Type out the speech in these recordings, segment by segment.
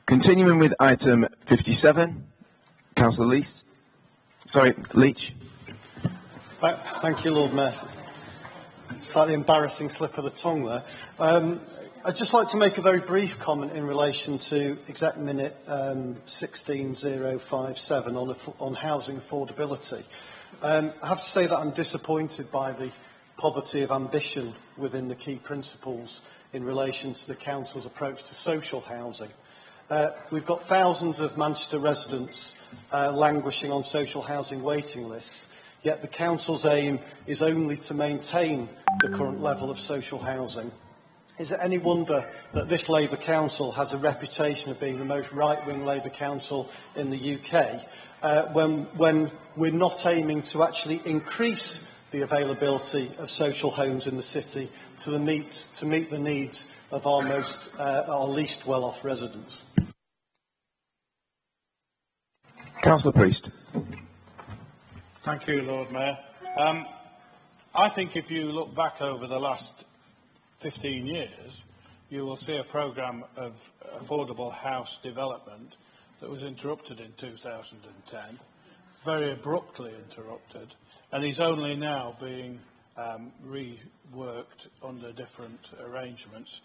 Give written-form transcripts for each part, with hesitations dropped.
Continuing with item 57, Councillor Leech. Thank you, Lord Mayor. Slightly embarrassing slip of the tongue there. I'd just like to make a very brief comment in relation to Exec Minute 16057 on housing affordability. I have to say that I'm disappointed by the poverty of ambition within the key principles in relation to the Council's approach to social housing. We've got thousands of Manchester residents languishing on social housing waiting lists, yet the Council's aim is only to maintain the current level of social housing. Is it any wonder that this Labour Council has a reputation of being the most right-wing Labour Council in the UK when we're not aiming to actually increase the availability of social homes in the city to meet the needs of our least well-off residents? Councillor Priest. Thank you, Lord Mayor. I think if you look back over the last 15 years, you will see a programme of affordable house development that was interrupted in 2010, very abruptly interrupted, and is only now being reworked under different arrangements.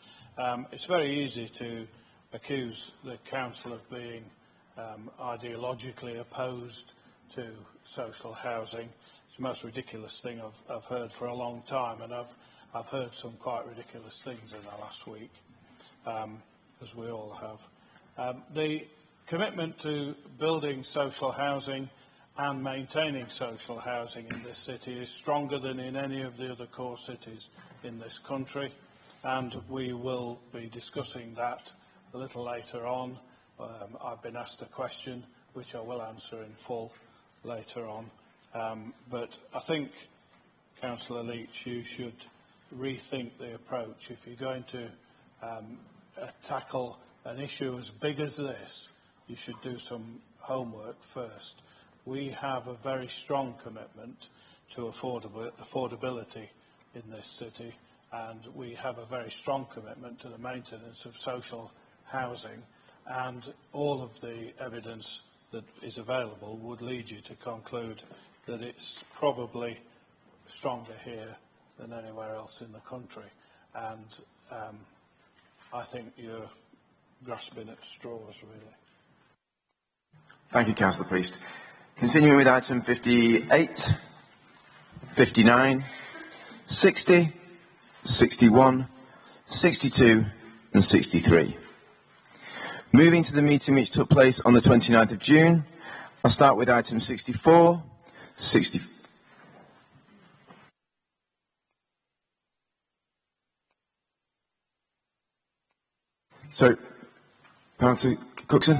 It's very easy to accuse the Council of being ideologically opposed to social housing. It's the most ridiculous thing I've heard for a long time, and I've heard some quite ridiculous things in the last week, as we all have. The commitment to building social housing and maintaining social housing in this city is stronger than in any of the other core cities in this country, and we will be discussing that a little later on. I've been asked a question which I will answer in full later on, but I think, Councillor Leech, you should rethink the approach. If you're going to tackle an issue as big as this, you should do some homework first. We have a very strong commitment to affordability in this city, and we have a very strong commitment to the maintenance of social housing, and all of the evidence that is available would lead you to conclude that it's probably stronger here than anywhere else in the country, and I think you're grasping at straws, really. Thank you, Councillor Priest. Continuing with item 58, 59, 60, 61, 62 and 63. Moving to the meeting which took place on the 29th of June, I'll start with item 64, 60. So, Councillor Cookson.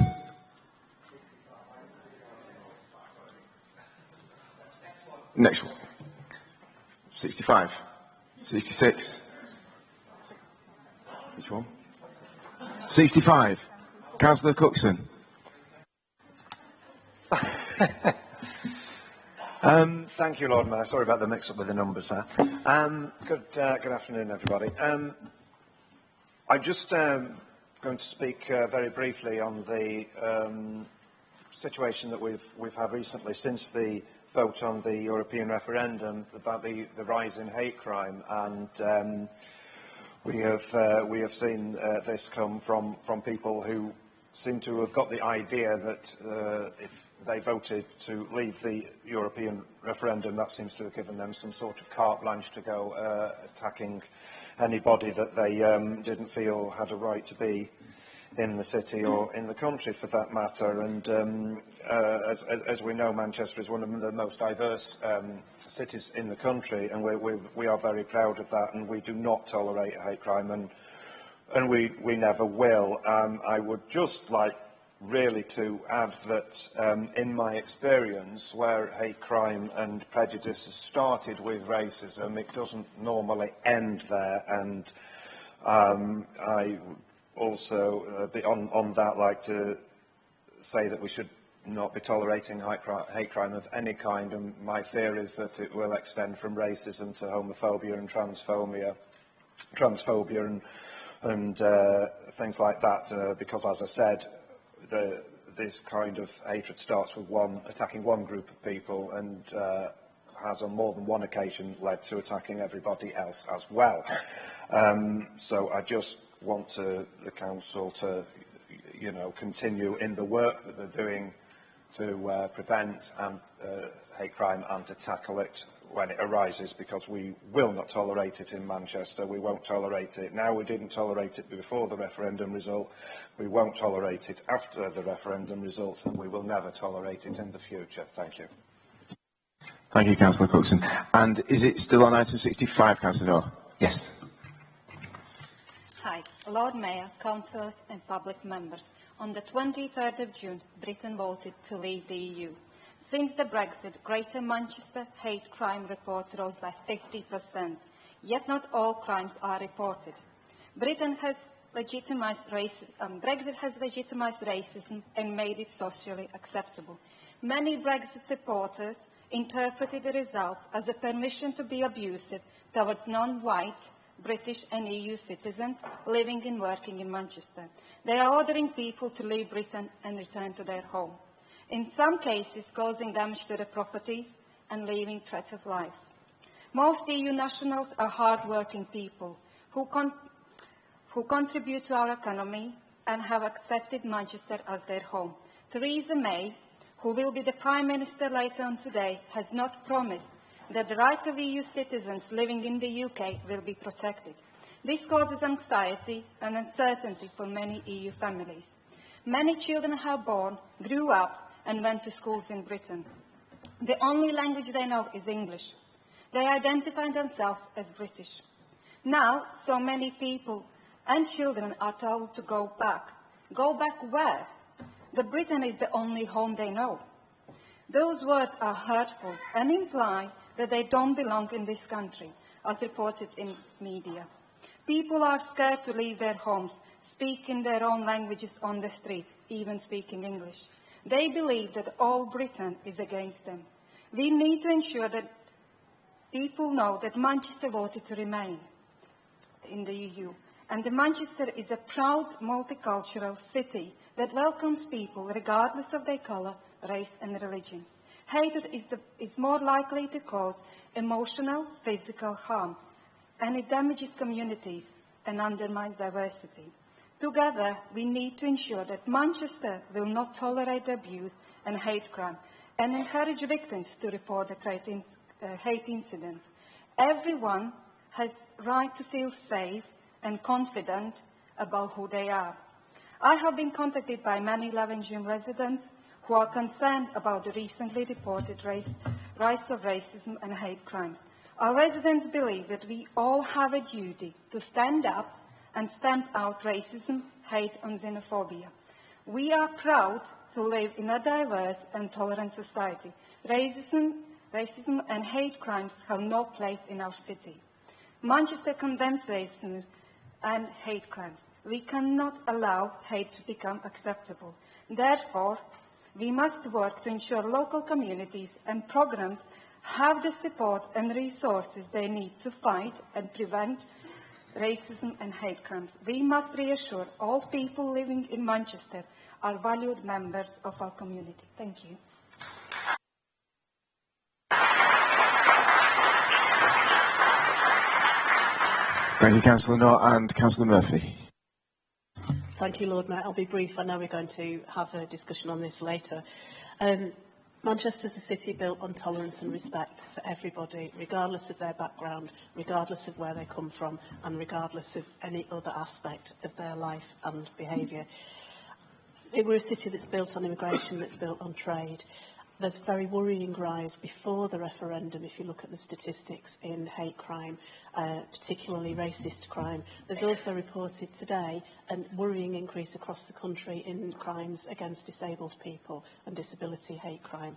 Next one. 65. 66. Which one? 65. Councillor Cookson. Thank you, Lord Mayor. Sorry about the mix-up with the numbers there. Good afternoon, everybody. I'm just going to speak very briefly on the situation that we've had recently since the vote on the European referendum about the rise in hate crime, and we have seen this come from people who seem to have got the idea that if they voted to leave the European referendum, that seems to have given them some sort of carte blanche to go attacking anybody that they didn't feel had a right to be in the city or in the country, for that matter. And as we know, Manchester is one of the most diverse cities in the country, and we are very proud of that, and we do not tolerate hate crime, and we never will. I would just like really to add that in my experience, where hate crime and prejudice has started with racism, it doesn't normally end there, and I also on that like to say that we should not be tolerating hate crime of any kind, and my fear is that it will extend from racism to homophobia and transphobia and things like that, because, as I said, this kind of hatred starts with attacking one group of people and has on more than one occasion led to attacking everybody else as well. So I just want the council to, continue in the work that they're doing to prevent hate crime and to tackle it when it arises, because we will not tolerate it in Manchester. We won't tolerate it now. We didn't tolerate it before the referendum result. We won't tolerate it after the referendum result, and we will never tolerate it in the future. Thank you. Thank you, Councillor Cookson. And is it still on item 65, Councillor Orr? Yes. Hi, Lord Mayor, councillors and public members. On the 23rd of June, Britain voted to leave the EU. Since the Brexit, Greater Manchester hate crime reports rose by 50%, yet not all crimes are reported. Brexit has legitimised racism and made it socially acceptable. Many Brexit supporters interpreted the results as a permission to be abusive towards non-white British and EU citizens living and working in Manchester. They are ordering people to leave Britain and return to their home, in some cases causing damage to their properties and leaving threats of life. Most EU nationals are hard-working people who contribute to our economy and have accepted Manchester as their home. Theresa May, who will be the Prime Minister later on today, has not promised that the rights of EU citizens living in the UK will be protected. This causes anxiety and uncertainty for many EU families. Many children are born, grew up and went to schools in Britain. The only language they know is English. They identify themselves as British. Now, so many people and children are told to go back. Go back where? That Britain is the only home they know. Those words are hurtful and imply that they don't belong in this country, as reported in media. People are scared to leave their homes, speak in their own languages on the street, even speaking English. They believe that all Britain is against them. We need to ensure that people know that Manchester voted to remain in the EU, and that Manchester is a proud multicultural city that welcomes people regardless of their colour, race and religion. Hatred is more likely to cause emotional, physical harm, and it damages communities and undermines diversity. Together, we need to ensure that Manchester will not tolerate abuse and hate crime and encourage victims to report the hate incidents. Everyone has the right to feel safe and confident about who they are. I have been contacted by many Levenshulme residents who are concerned about the recently reported rise of racism and hate crimes. Our residents believe that we all have a duty to stand up and stamp out racism, hate and xenophobia. We are proud to live in a diverse and tolerant society. Racism and hate crimes have no place in our city. Manchester condemns racism and hate crimes. We cannot allow hate to become acceptable. Therefore, we must work to ensure local communities and programmes have the support and resources they need to fight and prevent racism and hate crimes. We must reassure all people living in Manchester are valued members of our community. Thank you. Thank you, Councillor Knorr and Councillor Murphy. Thank you, Lord Mayor. I'll be brief. I know we're going to have a discussion on this later. Manchester is a city built on tolerance and respect for everybody, regardless of their background, regardless of where they come from, and regardless of any other aspect of their life and behaviour. We're a city that's built on immigration, that's built on trade. There's a very worrying rise before the referendum, if you look at the statistics in hate crime, particularly racist crime. There's also reported today a worrying increase across the country in crimes against disabled people and disability hate crime.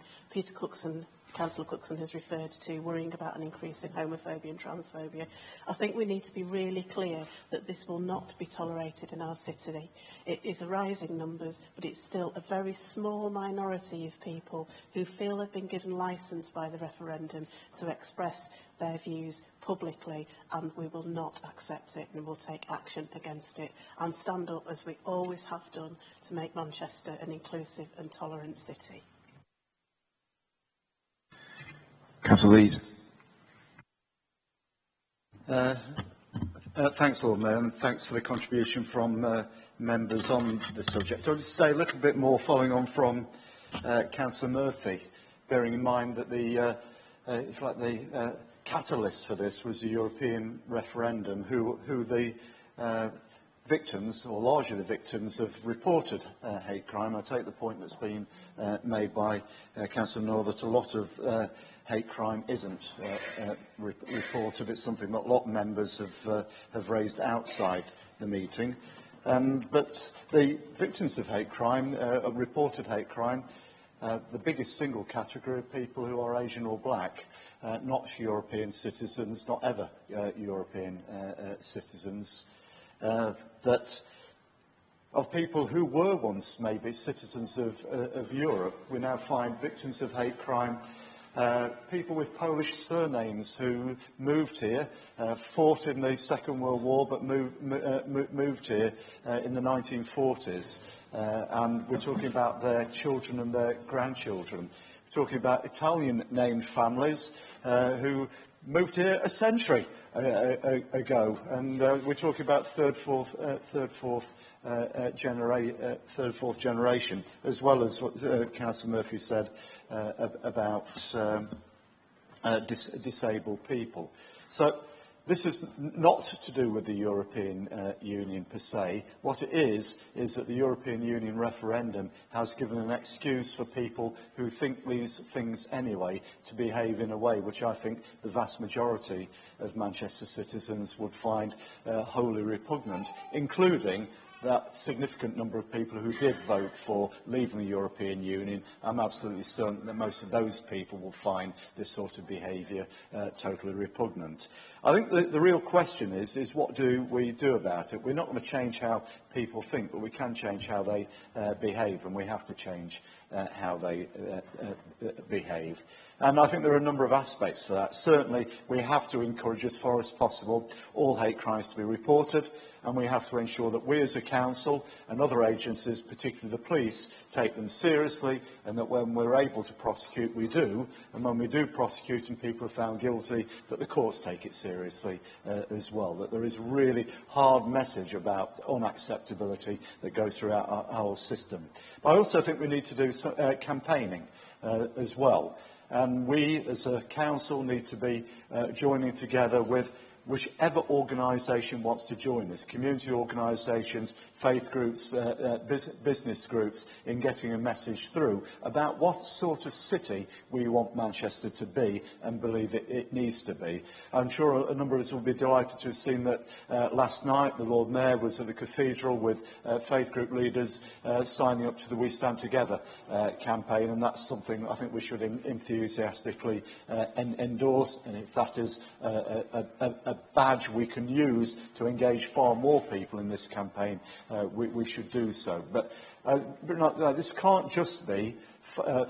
Councillor Cookson has referred to worrying about an increase in homophobia and transphobia. I think we need to be really clear that this will not be tolerated in our city. It is a rising numbers, but it's still a very small minority of people who feel they've been given licence by the referendum to express their views publicly, and we will not accept it, and we'll take action against it and stand up, as we always have done, to make Manchester an inclusive and tolerant city. Councillor Lees. Thanks, Lord Mayor, and thanks for the contribution from members on the subject. I would say a little bit more following on from Councillor Murphy, bearing in mind that the catalyst for this was the European referendum, who the victims, or largely the victims, of reported hate crime. I take the point that's been made by Councillor Noor that a lot of hate crime isn't reported. It's something that a lot of members have raised outside the meeting. But the victims of hate crime, reported hate crime, the biggest single category of people who are Asian or black, not European citizens, not ever European citizens, that of people who were once maybe citizens of Europe, we now find victims of hate crime, people with Polish surnames who moved here, fought in the Second World War but moved here in the 1940s. And we're talking about their children and their grandchildren. We're talking about Italian-named families who moved here a century ago, and we're talking about third, fourth generation, as well as what Councillor Murphy said about disabled people. So this is not to do with the European Union per se. What it is that the European Union referendum has given an excuse for people who think these things anyway to behave in a way which I think the vast majority of Manchester citizens would find wholly repugnant, including that significant number of people who did vote for leaving the European Union. I'm absolutely certain that most of those people will find this sort of behaviour totally repugnant. I think the real question is what do we do about it? We're not going to change how people think, but we can change how they behave, and we have to change how they behave. And I think there are a number of aspects to that. Certainly, we have to encourage, as far as possible, all hate crimes to be reported, and we have to ensure that we as a council and other agencies, particularly the police, take them seriously, and that when we're able to prosecute, we do, and when we do prosecute and people are found guilty, that the courts take it seriously as well, that there is a really hard message about unacceptability that goes throughout our whole system. But I also think we need to do campaigning as well. And we, as a council, need to be joining together with whichever organisation wants to join us, community organisations, faith groups, business groups, in getting a message through about what sort of city we want Manchester to be and believe it needs to be. I'm sure a number of us will be delighted to have seen that last night the Lord Mayor was at the Cathedral with faith group leaders signing up to the We Stand Together campaign, and that's something I think we should enthusiastically endorse, and if that is a badge we can use to engage far more people in this campaign, we should do so. But this can't just be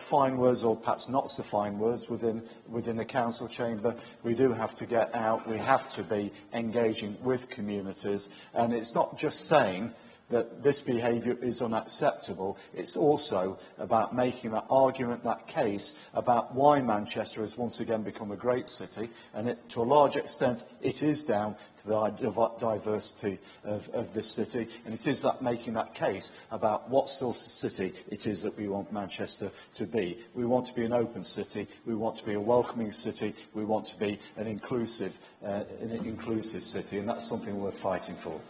fine words, or perhaps not so fine words, within the council chamber. We do have to get out. We have to be engaging with communities, and it's not just saying that this behaviour is unacceptable. It's also about making that argument, that case, about why Manchester has once again become a great city, and to a large extent it is down to the diversity of this city, and it is that making that case about what sort of city it is that we want Manchester to be. We want to be an open city, we want to be a welcoming city, we want to be an inclusive city, and that's something we're fighting for.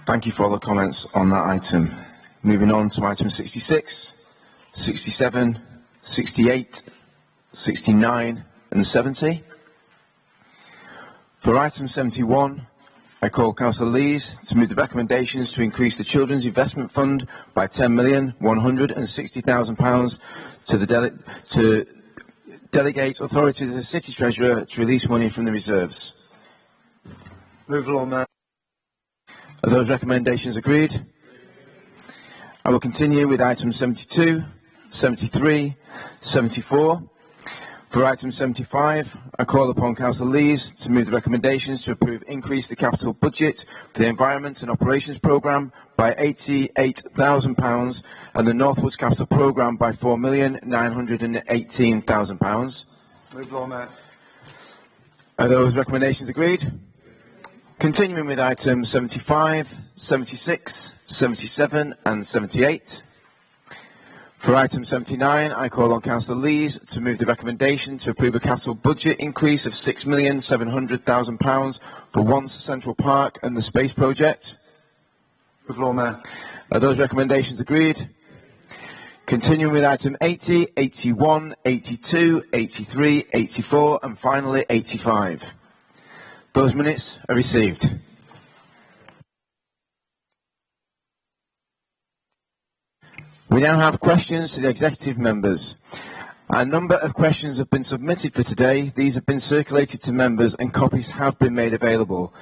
Thank you for all the comments on that item. Moving on to item 66, 67, 68, 69 and 70. For item 71, I call Councillor Lees to move the recommendations to increase the Children's Investment Fund by £10,160,000 to delegate authority to the City Treasurer to release money from the reserves. Move along, Mayor. Are those recommendations agreed? I will continue with items 72, 73, 74. For item 75, I call upon Councillor Lees to move the recommendations to approve increase the capital budget for the Environment and Operations Programme by £88,000 and the Northwoods Capital Programme by £4,918,000. Move, Lord Mayor. Are those recommendations agreed? Continuing with items 75, 76, 77 and 78. For item 79, I call on Councillor Lees to move the recommendation to approve a capital budget increase of £6,700,000 for Once Central Park and the Space Project. Move, Lord Mayor. Are those recommendations agreed? Continuing with item 80, 81, 82, 83, 84 and finally 85. Those minutes are received. We now have questions to the executive members. A number of questions have been submitted for today. These have been circulated to members and copies have been made available.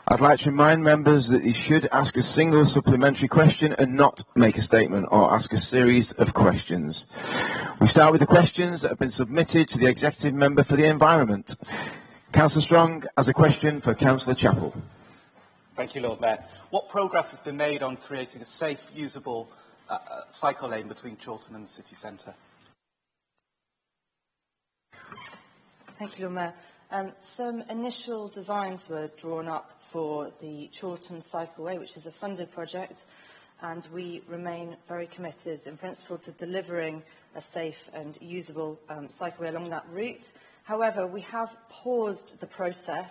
I'd like to remind members that you should ask a single supplementary question and not make a statement or ask a series of questions. We start with the questions that have been submitted to the executive member for the environment. Councillor Strong has a question for Councillor Chappell. Thank you, Lord Mayor. What progress has been made on creating a safe, usable cycle lane between Chorlton and the city centre? Thank you, Lord Mayor. Some initial designs were drawn up for the Chorlton Cycleway, which is a funded project, and we remain very committed in principle to delivering a safe and usable cycleway along that route. However, we have paused the process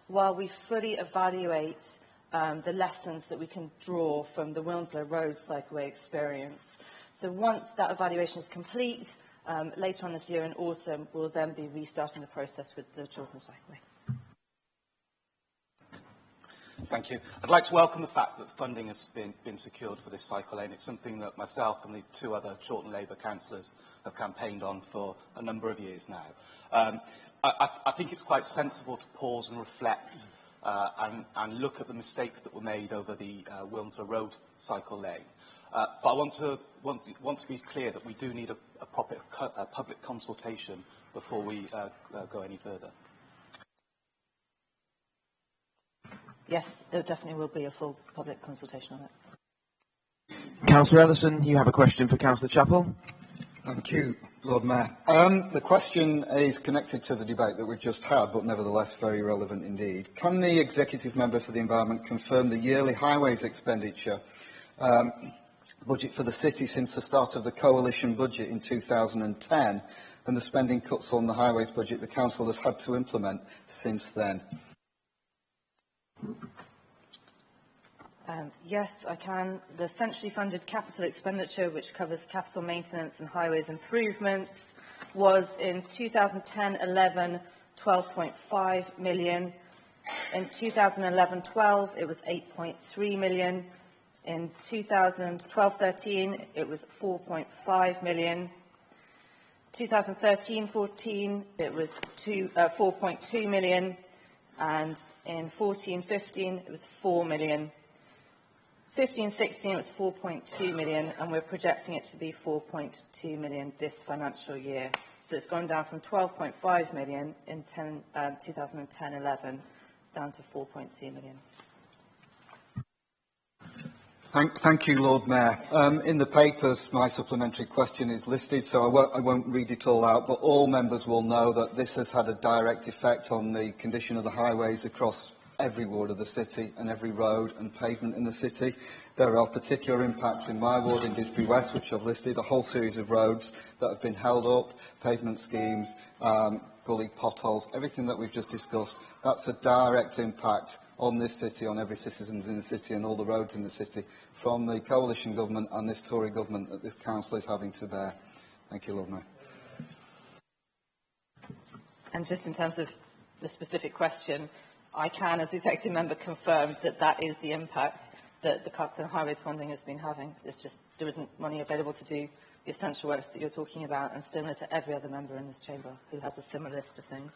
while we fully evaluate the lessons that we can draw from the Wilmslow Road cycleway experience. So once that evaluation is complete, later on this year in autumn, we'll then be restarting the process with the Chorlton cycleway. Thank you. I'd like to welcome the fact that funding has been secured for this cycle lane. It's something that myself and the two other Chorlton Labour councillors have campaigned on for a number of years now. I think it's quite sensible to pause and reflect and look at the mistakes that were made over the Wilmslow Road cycle lane. But I want to be clear that we do need a proper public consultation before we go any further. Yes, there definitely will be a full public consultation on it. Councillor Ellison, you have a question for Councillor Chappell. Thank you, Lord Mayor. The question is connected to the debate that we've just had, but nevertheless very relevant indeed. Can the executive member for the environment confirm the yearly highways expenditure budget for the city since the start of the coalition budget in 2010 and the spending cuts on the highways budget the council has had to implement since then? Yes, I can. The centrally funded capital expenditure, which covers capital maintenance and highways improvements, was in 2010-11 £12.5 million. In 2011-12 it was £8.3 million. In 2012-13 it was £4.5 million. 2013-14 it was £4.2 million. And in 14-15 it was £4 million. 15-16 it was £4.2 million, and we're projecting it to be £4.2 million this financial year. So it's gone down from £12.5 million in 2010-11 down to £4.2 million. Thank you, Lord Mayor. In the papers, my supplementary question is listed, so I won't read it all out, but all members will know that this has had a direct effect on the condition of the highways across every ward of the city and every road and pavement in the city. There are particular impacts in my ward in Didsbury West, which I've listed, a whole series of roads that have been held up, pavement schemes, gully potholes, everything that we've just discussed. That's a direct impact on this city, on every citizen in the city and all the roads in the city, from the coalition government and this Tory government that this council is having to bear. Thank you, Lord Mayor. And just in terms of the specific question, I can, as the executive member, confirm that that is the impact that the cuts in highways funding has been having. It's just there isn't money available to do the essential works that you're talking about, and similar to every other member in this chamber who has a similar list of things.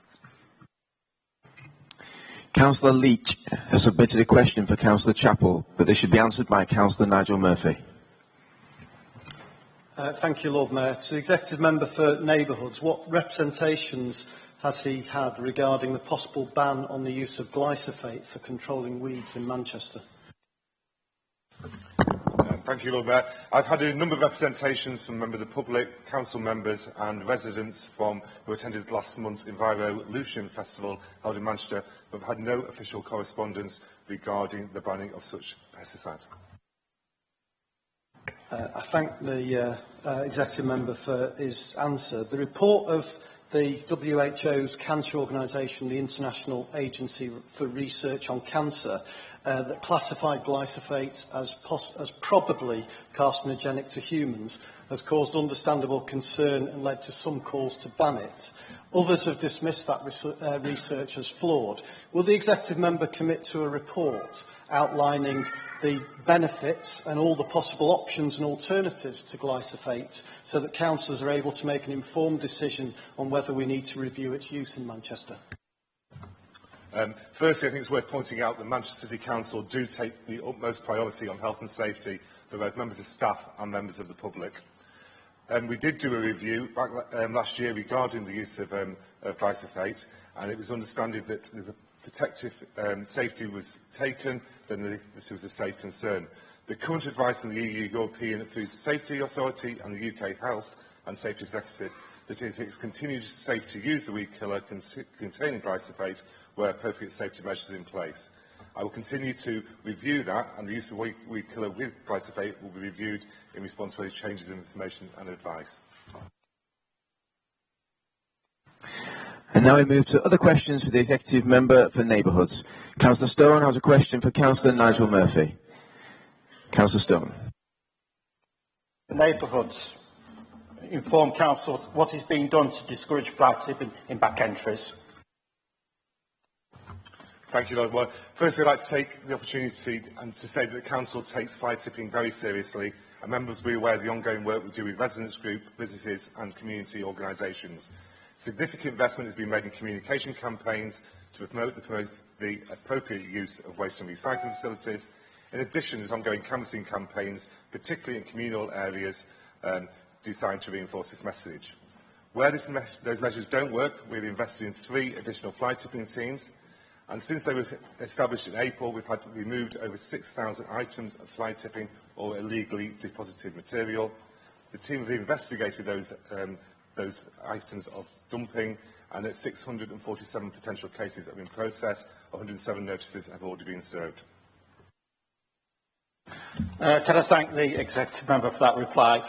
Councillor Leech has submitted a question for Councillor Chappell, but this should be answered by Councillor Nigel Murphy. Thank you, Lord Mayor. To the Executive Member for Neighbourhoods, what representations has he had regarding the possible ban on the use of glyphosate for controlling weeds in Manchester? Thank you, Lord Mayor. I've had a number of representations from members of the public, council members and residents who attended last month's Enviro-Lucian Festival held in Manchester, but have had no official correspondence regarding the banning of such pesticides. I thank the Executive Member for his answer. The report of the WHO's cancer organisation, the International Agency for Research on Cancer, that classified glyphosate as probably carcinogenic to humans, has caused understandable concern and led to some calls to ban it. Others have dismissed that research as flawed. Will the Executive Member commit to a report outlining the benefits and all the possible options and alternatives to glyphosate so that councillors are able to make an informed decision on whether we need to review its use in Manchester? Firstly, I think it's worth pointing out that Manchester City Council do take the utmost priority on health and safety for both members of staff and members of the public. We did do a review back last year regarding the use of glyphosate, and it was understood that the protective safety was taken, then this was a safe concern. The current advice from the EU European Food Safety Authority and the UK Health and Safety Executive that it is continued safe to use the weed killer containing glyphosate where appropriate safety measures are in place. I will continue to review that, and the use of weed killer with glyphosate will be reviewed in response to any changes in information and advice. And now we move to other questions for the Executive Member for Neighbourhoods. Councillor Stone has a question for Councillor Nigel Murphy. Councillor Stone. Neighbourhoods. Inform council what is being done to discourage fly tipping in back entries. Thank you, Lord. Well, firstly, I'd like to take the opportunity and to say that the Council takes fly tipping very seriously, and members will be aware of the ongoing work we do with residents group, businesses and community organisations. Significant investment has been made in communication campaigns to promote the appropriate use of waste and recycling facilities. In addition, there's ongoing canvassing campaigns, particularly in communal areas, designed to reinforce this message. Where those measures don't work, we've invested in 3 additional fly tipping teams, and since they were established in April, we've had removed over 6,000 items of fly tipping or illegally deposited material. The team have investigated those items of dumping, and at 647 potential cases have been processed. 107 notices have already been served. Can I thank the Executive Member for that reply?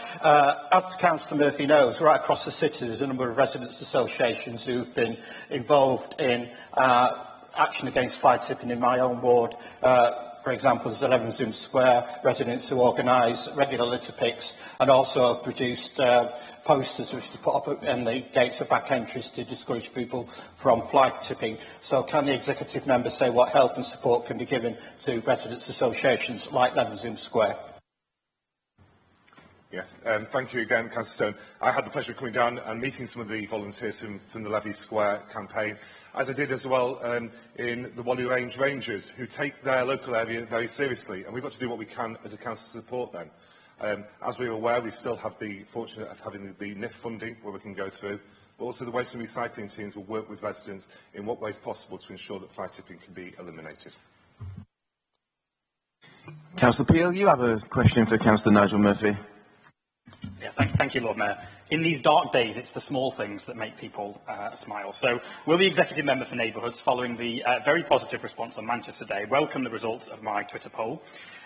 As Councillor Murphy knows, right across the city there's a number of residents' associations who've been involved in action against fly tipping in my own ward. For example, there's 11 Zoom Square residents who organise regular litter picks and also have produced posters which to put up in the gates of back entries to discourage people from fly tipping. So can the Executive Member say what help and support can be given to residents' associations like 11 Zoom Square? Yes, thank you again, Councillor Stone. I had the pleasure of coming down and meeting some of the volunteers from the Levy Square campaign, as I did as well in the Wally Range Rangers, who take their local area very seriously, and we've got to do what we can as a council to support them. As we are aware, we still have the fortune of having the NIF funding where we can go through, but also the waste and recycling teams will work with residents in what ways possible to ensure that fly tipping can be eliminated. Councillor Peel, you have a question for Councillor Nigel Murphy. Yeah, thank you, Lord Mayor. In these dark days, it's the small things that make people smile. So, will the Executive Member for Neighbourhoods, following the very positive response on Manchester Day, welcome the results of my Twitter poll,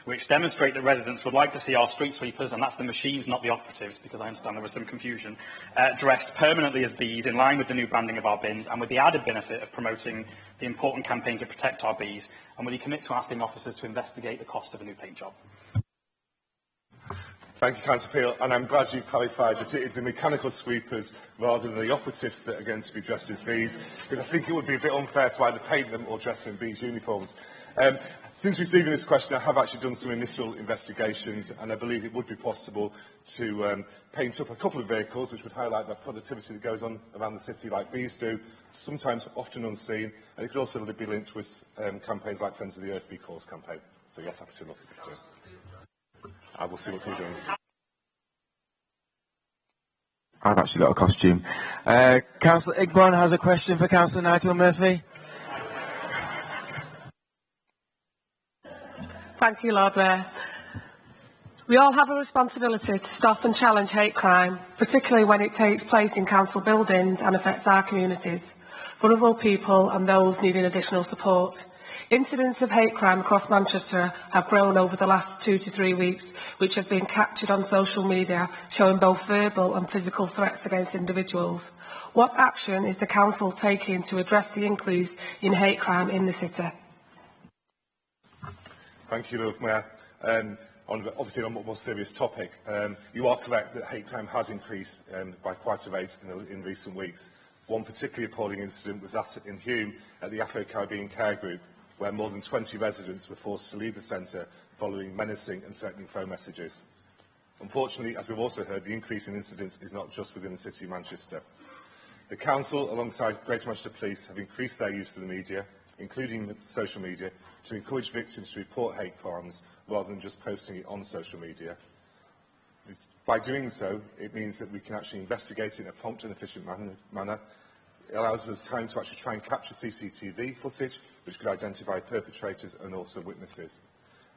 which demonstrate that residents would like to see our street sweepers, and that's the machines, not the operatives, because I understand there was some confusion, dressed permanently as bees in line with the new branding of our bins, and with the added benefit of promoting the important campaign to protect our bees? And will you commit to asking officers to investigate the cost of a new paint job? Thank you, Councillor Peel, and I'm glad you clarified that it is the mechanical sweepers rather than the operatives that are going to be dressed as bees, because I think it would be a bit unfair to either paint them or dress them in bees' uniforms. Since receiving this question, I have actually done some initial investigations, and I believe it would be possible to paint up a couple of vehicles which would highlight the productivity that goes on around the city like bees do, sometimes often unseen, and it could also be linked with campaigns like Friends of the Earth Bee Calls campaign. So yes, happy to look at it too. I will see what we're doing. I've actually got a costume. Councillor Igborn has a question for Councillor Nigel Murphy. Thank you, Lord Mayor. We all have a responsibility to stop and challenge hate crime, particularly when it takes place in council buildings and affects our communities, vulnerable people and those needing additional support. Incidents of hate crime across Manchester have grown over the last 2 to 3 weeks, which have been captured on social media, showing both verbal and physical threats against individuals. What action is the council taking to address the increase in hate crime in the city? Thank you, Lord Mayor. Obviously, on a more serious topic, you are correct that hate crime has increased by quite a rate in recent weeks. One particularly appalling incident was that in Hume at the Afro-Caribbean Care Group, where more than 20 residents were forced to leave the centre following menacing and threatening phone messages. Unfortunately, as we've also heard, the increase in incidents is not just within the City of Manchester. The Council, alongside Greater Manchester Police, have increased their use of the media, including social media, to encourage victims to report hate crimes rather than just posting it on social media. By doing so, it means that we can actually investigate it in a prompt and efficient manner. It allows us time to actually try and capture CCTV footage, which could identify perpetrators and also witnesses.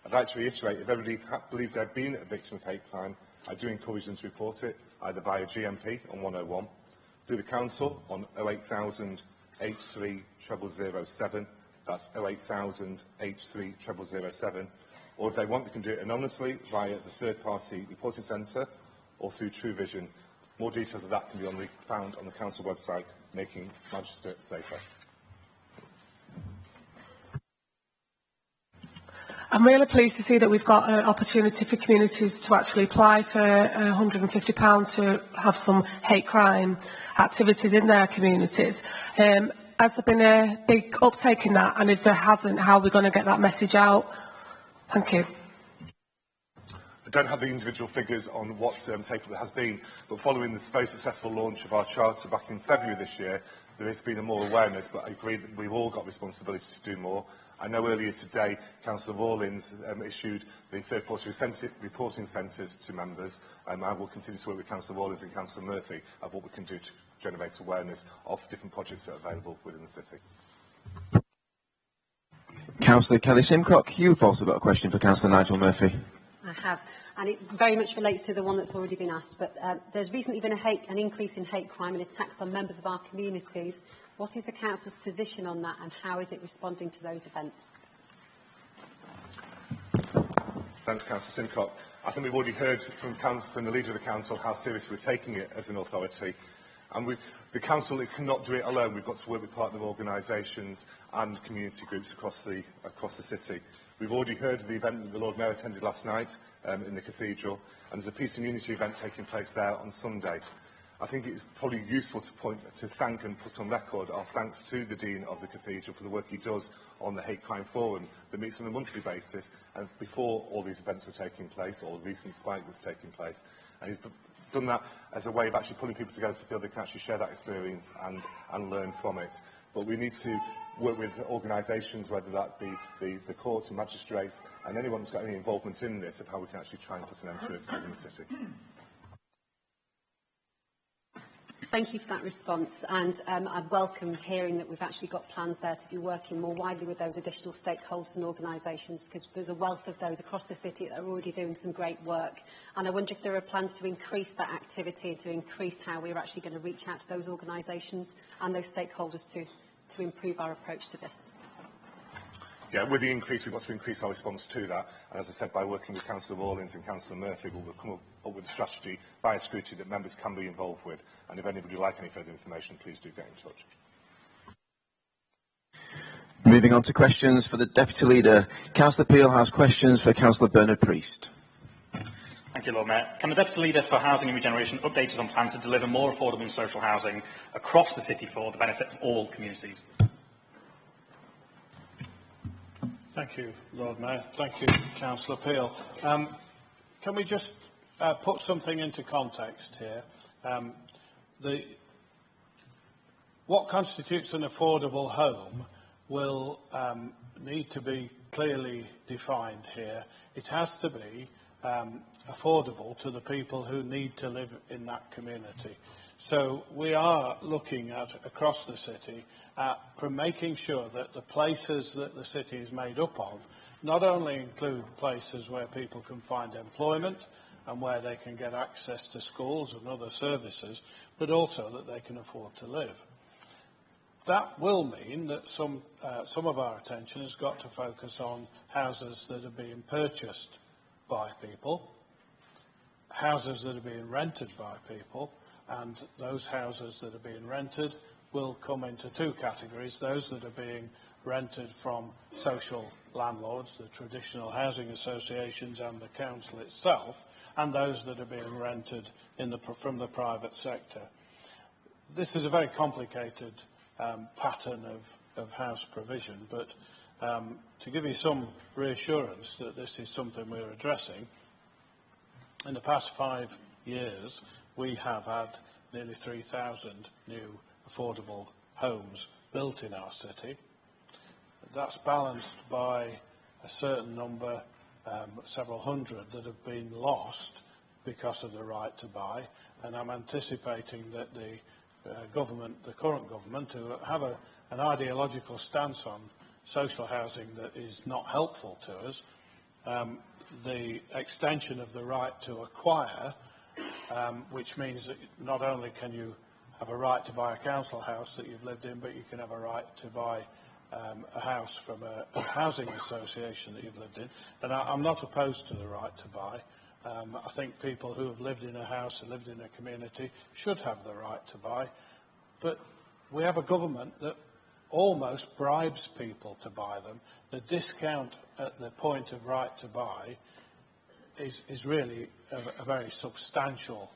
I'd like to reiterate, if everybody believes they've been a victim of hate crime, I do encourage them to report it, either via GMP on 101, through the Council on 08000 83 0007, that's 08000 83 0007, or if they want, they can do it anonymously via the third-party reporting centre or through True Vision. More details of that can be found on the Council website, Making Manchester Safer. I'm really pleased to see that we've got an opportunity for communities to actually apply for £150 to have some hate crime activities in their communities. Has there been a big uptake in that? And if there hasn't, how are we going to get that message out? Thank you. I don't have the individual figures on what take-up there has been, but following this very successful launch of our charter back in February this year, there has been more awareness, but I agree that we've all got responsibility to do more. I know earlier today, Councillor Rawlins issued the third-party reporting centres to members, and I will continue to work with Councillor Rawlins and Councillor Murphy of what we can do to generate awareness of different projects that are available within the city. Councillor Kelly Simcock, you've also got a question for Councillor Nigel Murphy. I have, and it very much relates to the one that's already been asked, but there's recently been an increase in hate crime and attacks on members of our communities. What is the Council's position on that, and how is it responding to those events? Thanks, Councillor Simcock. I think we've already heard from the Leader of the Council how serious we're taking it as an authority. And the Council, it cannot do it alone. We've got to work with partner organisations and community groups across the city. We've already heard of the event that the Lord Mayor attended last night in the Cathedral, and there's a Peace and Unity event taking place there on Sunday. I think it's probably useful to thank and put on record our thanks to the Dean of the Cathedral for the work he does on the Hate Crime Forum that meets on a monthly basis, and before all these events were taking place, or the recent spike that's taking place. And he's done that as a way of actually pulling people together to feel they can actually share that experience and learn from it. But we need to work with organisations, whether that be the courts and magistrates, and anyone who's got any involvement in this, of how we can actually try and put an end to it in the city. Thank you for that response, and I welcome hearing that we've actually got plans there to be working more widely with those additional stakeholders and organisations, because there's a wealth of those across the city that are already doing some great work. And I wonder if there are plans to increase that activity, to increase how we're actually going to reach out to those organisations and those stakeholders to improve our approach to this. Yeah, with the increase, we've got to increase our response to that. And as I said, by working with Councillor Rawlins and Councillor Murphy, we'll come up with a strategy via scrutiny that members can be involved with. And if anybody would like any further information, please do get in touch. Moving on to questions for the Deputy Leader. Councillor Peel has questions for Councillor Bernard Priest. Thank you, Lord Mayor. Can the Deputy Leader for Housing and Regeneration update us on plans to deliver more affordable and social housing across the city for the benefit of all communities? Thank you, Lord Mayor. Thank you, Councillor Peel. Can we just put something into context here? What constitutes an affordable home will need to be clearly defined here. It has to be affordable to the people who need to live in that community. So we are looking at, across the city, at making sure that the places that the city is made up of not only include places where people can find employment and where they can get access to schools and other services, but also that they can afford to live. That will mean that some of our attention has got to focus on houses that are being purchased by people, houses that are being rented by people, and those houses that are being rented will come into two categories: those that are being rented from social landlords, the traditional housing associations and the council itself, and those that are being rented from the private sector. This is a very complicated pattern of house provision, but to give you some reassurance that this is something we're addressing, in the past 5 years we have had nearly 3,000 new affordable homes built in our city. That's balanced by a certain number, several hundred, that have been lost because of the right to buy, and I'm anticipating that the current government, who have an ideological stance on social housing that is not helpful to us, the extension of the right to acquire, which means that not only can you have a right to buy a council house that you've lived in, but you can have a right to buy a house from a housing association that you've lived in. And I'm not opposed to the right to buy. I think people who have lived in a house and lived in a community should have the right to buy. But we have a government that almost bribes people to buy them. The discount at the point of right to buy is really a very substantial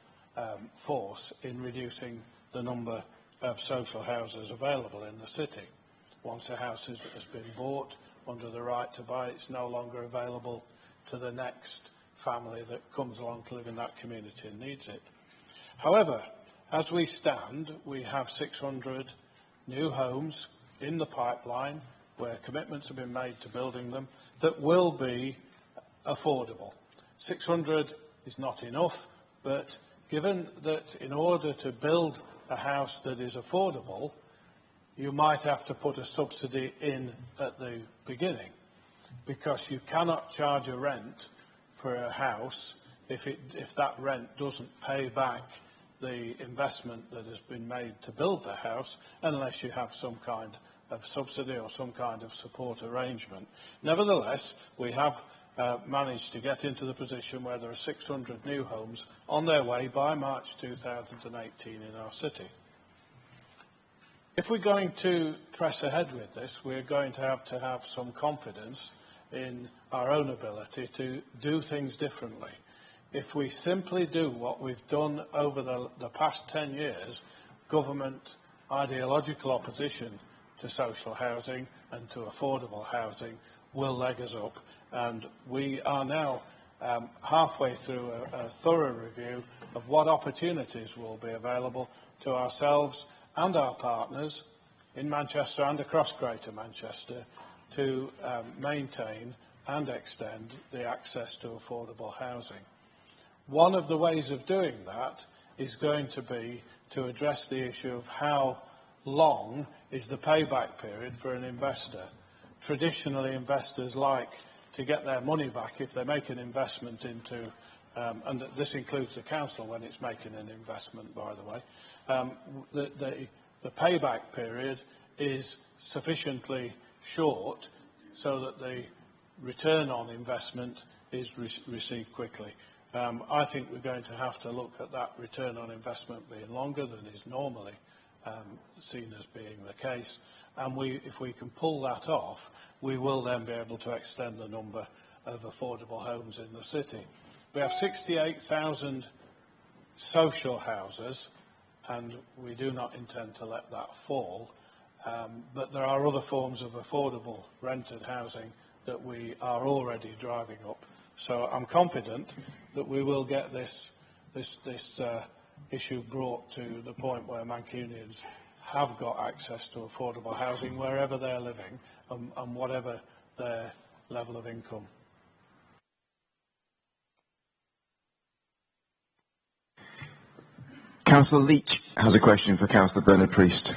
force in reducing the number of social houses available in the city. Once a house has been bought under the right to buy, it's no longer available to the next family that comes along to live in that community and needs it. However, as we stand, we have 600 new homes in the pipeline where commitments have been made to building them that will be affordable. 600 is not enough, but given that in order to build a house that is affordable, you might have to put a subsidy in at the beginning, because you cannot charge a rent for a house if that rent doesn't pay back the investment that has been made to build the house, unless you have some kind of subsidy or some kind of support arrangement. Nevertheless, we have managed to get into the position where there are 600 new homes on their way by March 2018 in our city. If we're going to press ahead with this, we're going to have some confidence in our own ability to do things differently. If we simply do what we've done over the past 10 years, government ideological opposition to social housing and to affordable housing will leg us up. And we are now halfway through a thorough review of what opportunities will be available to ourselves and our partners in Manchester and across Greater Manchester to maintain and extend the access to affordable housing. One of the ways of doing that is going to be to address the issue of how long is the payback period for an investor. Traditionally, investors like to get their money back if they make an investment into, and this includes the council when it's making an investment, by the way. The payback period is sufficiently short so that the return on investment is received quickly. I think we're going to have to look at that return on investment being longer than is normally seen as being the case. And if we can pull that off, we will then be able to extend the number of affordable homes in the city. We have 68,000 social houses, and we do not intend to let that fall. But there are other forms of affordable rented housing that we are already driving up. So I'm confident that we will get this issue brought to the point where Mancunians have got access to affordable housing wherever they're living and whatever their level of income. Councillor Leech has a question for Councillor Bernard Priest.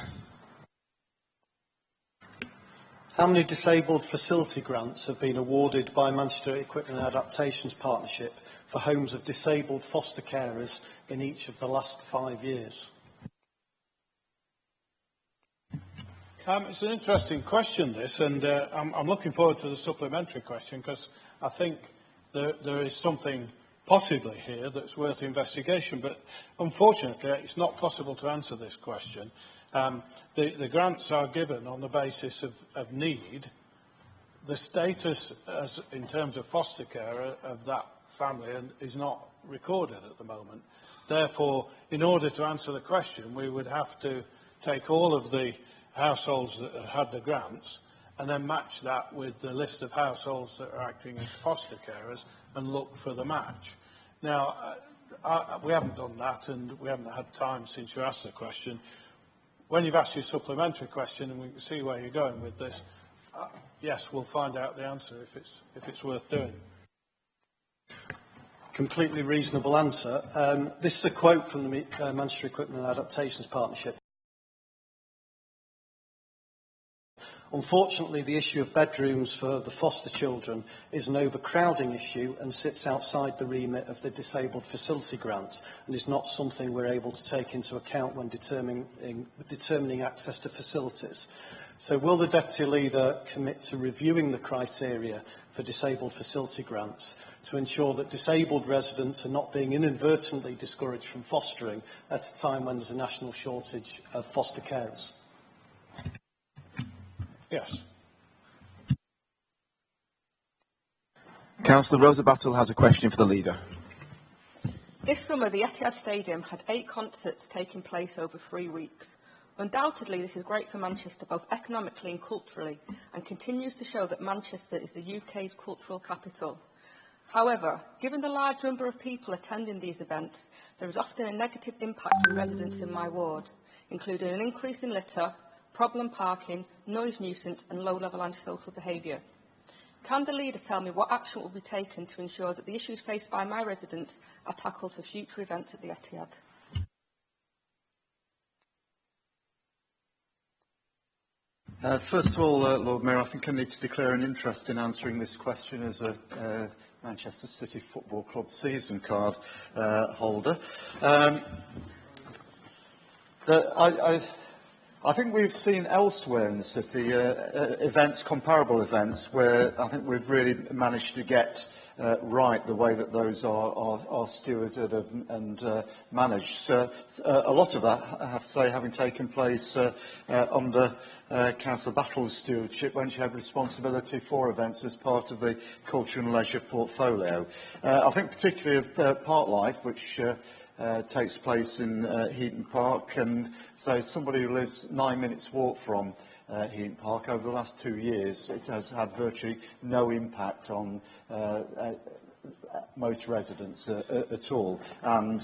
How many disabled facility grants have been awarded by Manchester Equipment and Adaptations Partnership for homes of disabled foster carers in each of the last 5 years? It's an interesting question, this, and I'm looking forward to the supplementary question because I think there is something possibly here that's worth investigation, but unfortunately it's not possible to answer this question. The grants are given on the basis of need. The status in terms of foster care of that family is not recorded at the moment. Therefore, in order to answer the question, we would have to take all of the households that have had the grants and then match that with the list of households that are acting as foster carers and look for the match. Now, we haven't done that and we haven't had time since you asked the question. When you've asked your supplementary question and we can see where you're going with this, yes, we'll find out the answer if it's worth doing. Completely reasonable answer. This is a quote from the Manchester Equipment and Adaptations Partnership. Unfortunately, the issue of bedrooms for the foster children is an overcrowding issue and sits outside the remit of the disabled facility grant and is not something we're able to take into account when determining access to facilities. So will the Deputy Leader commit to reviewing the criteria for disabled facility grants to ensure that disabled residents are not being inadvertently discouraged from fostering at a time when there's a national shortage of foster carers? Yes. Councillor Rosa Battle has a question for the Leader. This summer, the Etihad Stadium had 8 concerts taking place over 3 weeks. Undoubtedly, this is great for Manchester, both economically and culturally, and continues to show that Manchester is the UK's cultural capital. However, given the large number of people attending these events, there is often a negative impact on residents in my ward, including an increase in litter, problem parking, noise nuisance and low-level antisocial behaviour. Can the Leader tell me what action will be taken to ensure that the issues faced by my residents are tackled for future events at the Etihad? First of all, Lord Mayor, I think I need to declare an interest in answering this question as a Manchester City Football Club season card holder. I think we've seen elsewhere in the city events, comparable events, where I think we've really managed to get right the way that those are stewarded and managed. A lot of that, I have to say, having taken place under Councillor Battle's stewardship when she had responsibility for events as part of the Culture and Leisure portfolio. I think particularly of Park Life, which takes place in Heaton Park, and so somebody who lives 9 minutes walk from Heaton Park, over the last 2 years it has had virtually no impact on most residents at all, and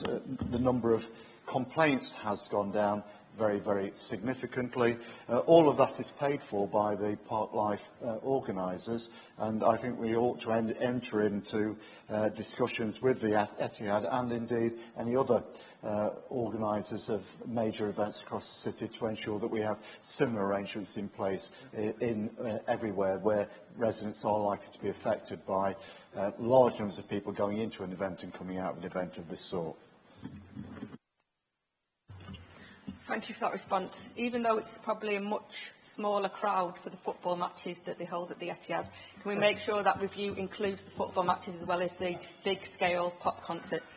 the number of complaints has gone down very, very significantly. All of that is paid for by the Park Life organisers, and I think we ought to enter into discussions with the Etihad and indeed any other organisers of major events across the city to ensure that we have similar arrangements in place in everywhere where residents are likely to be affected by large numbers of people going into an event and coming out of an event of this sort. Thank you for that response. Even though it's probably a much smaller crowd for the football matches that they hold at the Etihad, can we make sure that review includes the football matches as well as the big-scale pop concerts?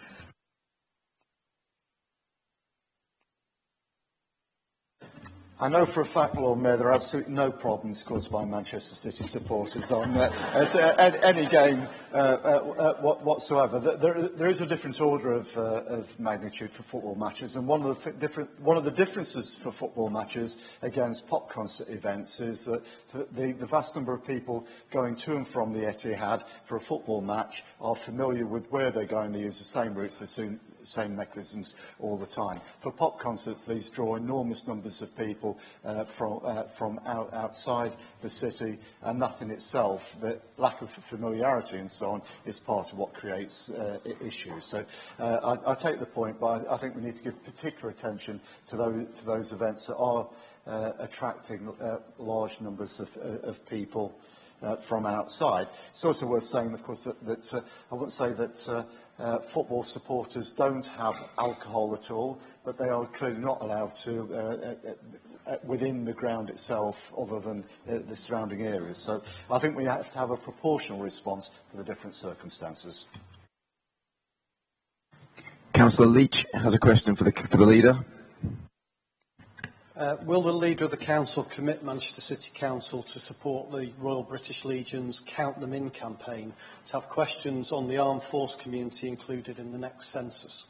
I know for a fact, Lord Mayor, there are absolutely no problems caused by Manchester City supporters on at any game whatsoever. There is a different order of magnitude for football matches, and one of the differences for football matches against pop concert events is that the vast number of people going to and from the Etihad for a football match are familiar with where they're going. They use the same routes, they same mechanisms all the time. For pop concerts, these draw enormous numbers of people from outside the city, and that in itself, the lack of familiarity and so on, is part of what creates issues. So I take the point, but I think we need to give particular attention to those events that are attracting large numbers of people from outside. It's also worth saying, of course, that I wouldn't say that football supporters don't have alcohol at all, but they are clearly not allowed to within the ground itself, other than the surrounding areas. So I think we have to have a proportional response to the different circumstances. Councillor Leech has a question for the leader. Will the Leader of the Council commit Manchester City Council to support the Royal British Legion's Count Them In campaign to have questions on the armed force community included in the next census?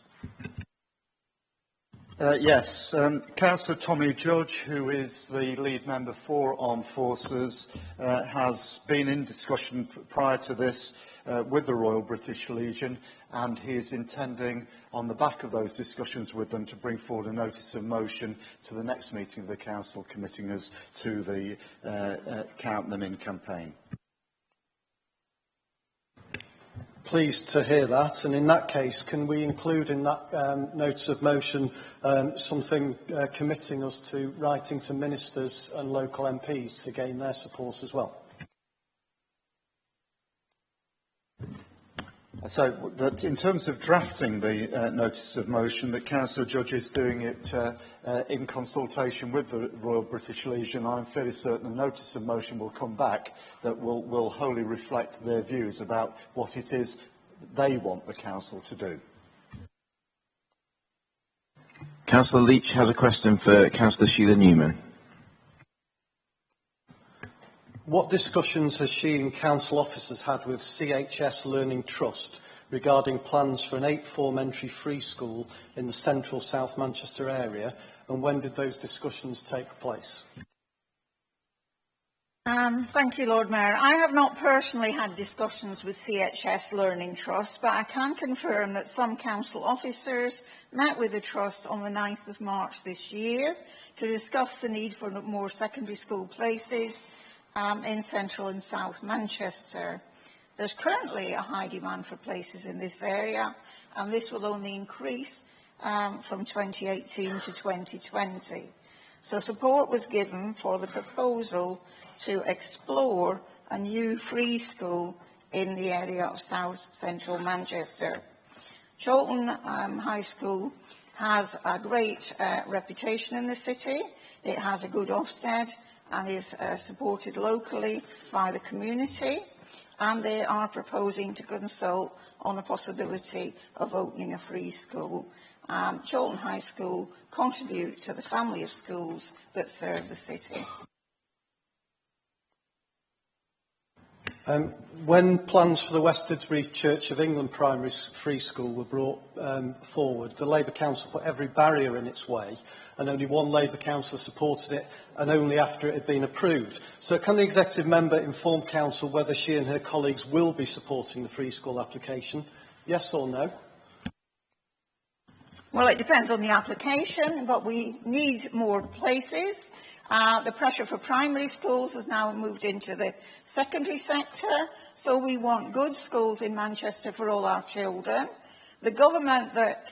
Yes. Councillor Tommy Judge, who is the lead member for Armed Forces, has been in discussion prior to this with the Royal British Legion, and he is intending, on the back of those discussions with them, to bring forward a notice of motion to the next meeting of the Council, committing us to the Count Them In campaign. Pleased to hear that, and in that case, can we include in that notice of motion something committing us to writing to ministers and local MPs to gain their support as well? So that in terms of drafting the notice of motion, that Councillor Judge is doing it in consultation with the Royal British Legion. I'm fairly certain the notice of motion will come back that will wholly reflect their views about what it is they want the Council to do. Councillor Leech has a question for Councillor Sheila Newman. What discussions has she and council officers had with CHS Learning Trust regarding plans for an 8th form entry free school in the central South Manchester area, and when did those discussions take place? Thank you, Lord Mayor. I have not personally had discussions with CHS Learning Trust, but I can confirm that some council officers met with the Trust on the 9th of March this year to discuss the need for more secondary school places in central and south Manchester. There's currently a high demand for places in this area, and this will only increase from 2018 to 2020. So support was given for the proposal to explore a new free school in the area of south central Manchester. Chorlton High School has a great reputation in the city. It has a good Ofsted and is supported locally by the community, and they are proposing to consult on the possibility of opening a free school. Chorlton High School contribute to the family of schools that serve the city. When plans for the West Didsbury Church of England primary free school were brought forward, the Labour Council put every barrier in its way, and only one Labour councillor supported it, and only after it had been approved. So can the executive member inform council whether she and her colleagues will be supporting the free school application? Yes or no? Well, it depends on the application, but we need more places. The pressure for primary schools has now moved into the secondary sector, so we want good schools in Manchester for all our children. The government that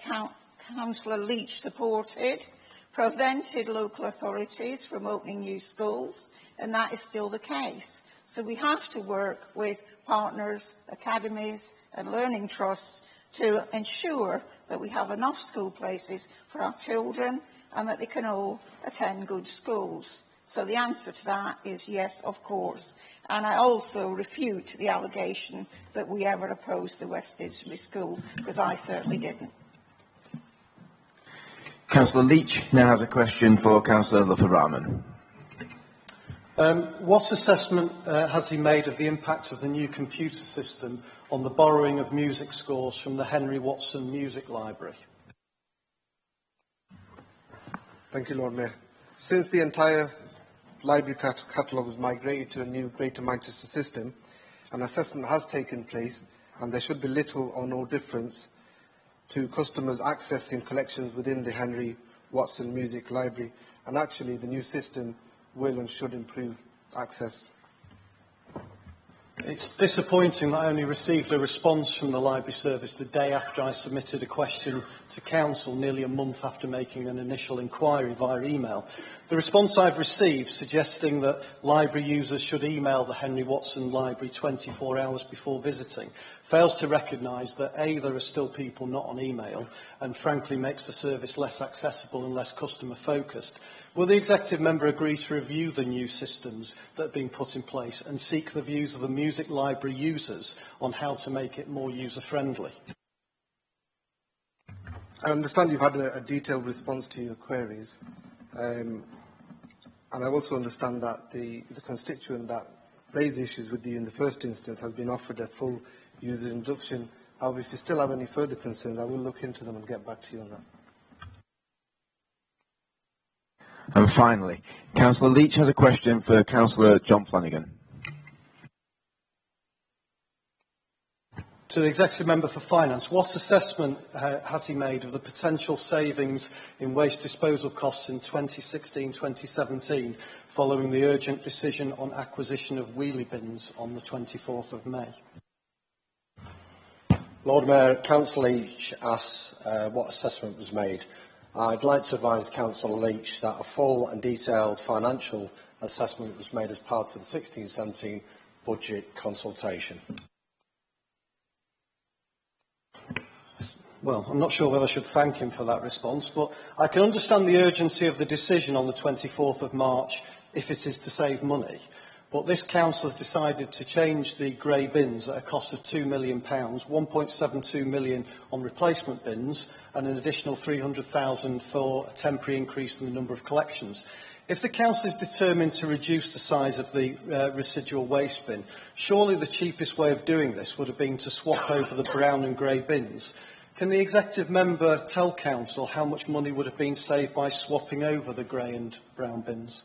Councillor Leech supported prevented local authorities from opening new schools, and that is still the case. So we have to work with partners, academies and learning trusts to ensure that we have enough school places for our children and that they can all attend good schools. So the answer to that is yes, of course. And I also refute the allegation that we ever opposed the West Didsbury School, because I certainly didn't. Councillor Leech now has a question for Councillor Luthor-Rahman. What assessment has he made of the impact of the new computer system on the borrowing of music scores from the Henry Watson Music Library? Thank you, Lord Mayor. Since the entire library catalogue was migrated to a new Greater Manchester system, an assessment has taken place, and there should be little or no difference to customers accessing collections within the Henry Watson Music Library, and actually the new system will and should improve access. It's disappointing that I only received a response from the Library Service the day after I submitted a question to Council, nearly a month after making an initial inquiry via email. The response I've received suggesting that library users should email the Henry Watson Library 24 hours before visiting fails to recognise that A, there are still people not on email, and frankly makes the service less accessible and less customer focused. Will the executive member agree to review the new systems that have been put in place and seek the views of the music library users on how to make it more user-friendly? I understand you've had a detailed response to your queries, and I also understand that the constituent that raised issues with you in the first instance has been offered a full user induction. However, if you still have any further concerns, I will look into them and get back to you on that. And finally, Councillor Leech has a question for Councillor John Flanagan. To the Executive Member for Finance, what assessment has he made of the potential savings in waste disposal costs in 2016-2017 following the urgent decision on acquisition of wheelie bins on the 24th of May? Lord Mayor, Councillor Leech asks what assessment was made. I'd like to advise Councillor Leech that a full and detailed financial assessment was made as part of the 16-17 budget consultation. Well, I'm not sure whether I should thank him for that response, but I can understand the urgency of the decision on the 24th of March if it is to save money. But this council has decided to change the grey bins at a cost of £2 million, 1.72 million on replacement bins, and an additional 300,000 for a temporary increase in the number of collections. If the council is determined to reduce the size of the residual waste bin, surely the cheapest way of doing this would have been to swap over the brown and grey bins. Can the executive member tell council how much money would have been saved by swapping over the grey and brown bins?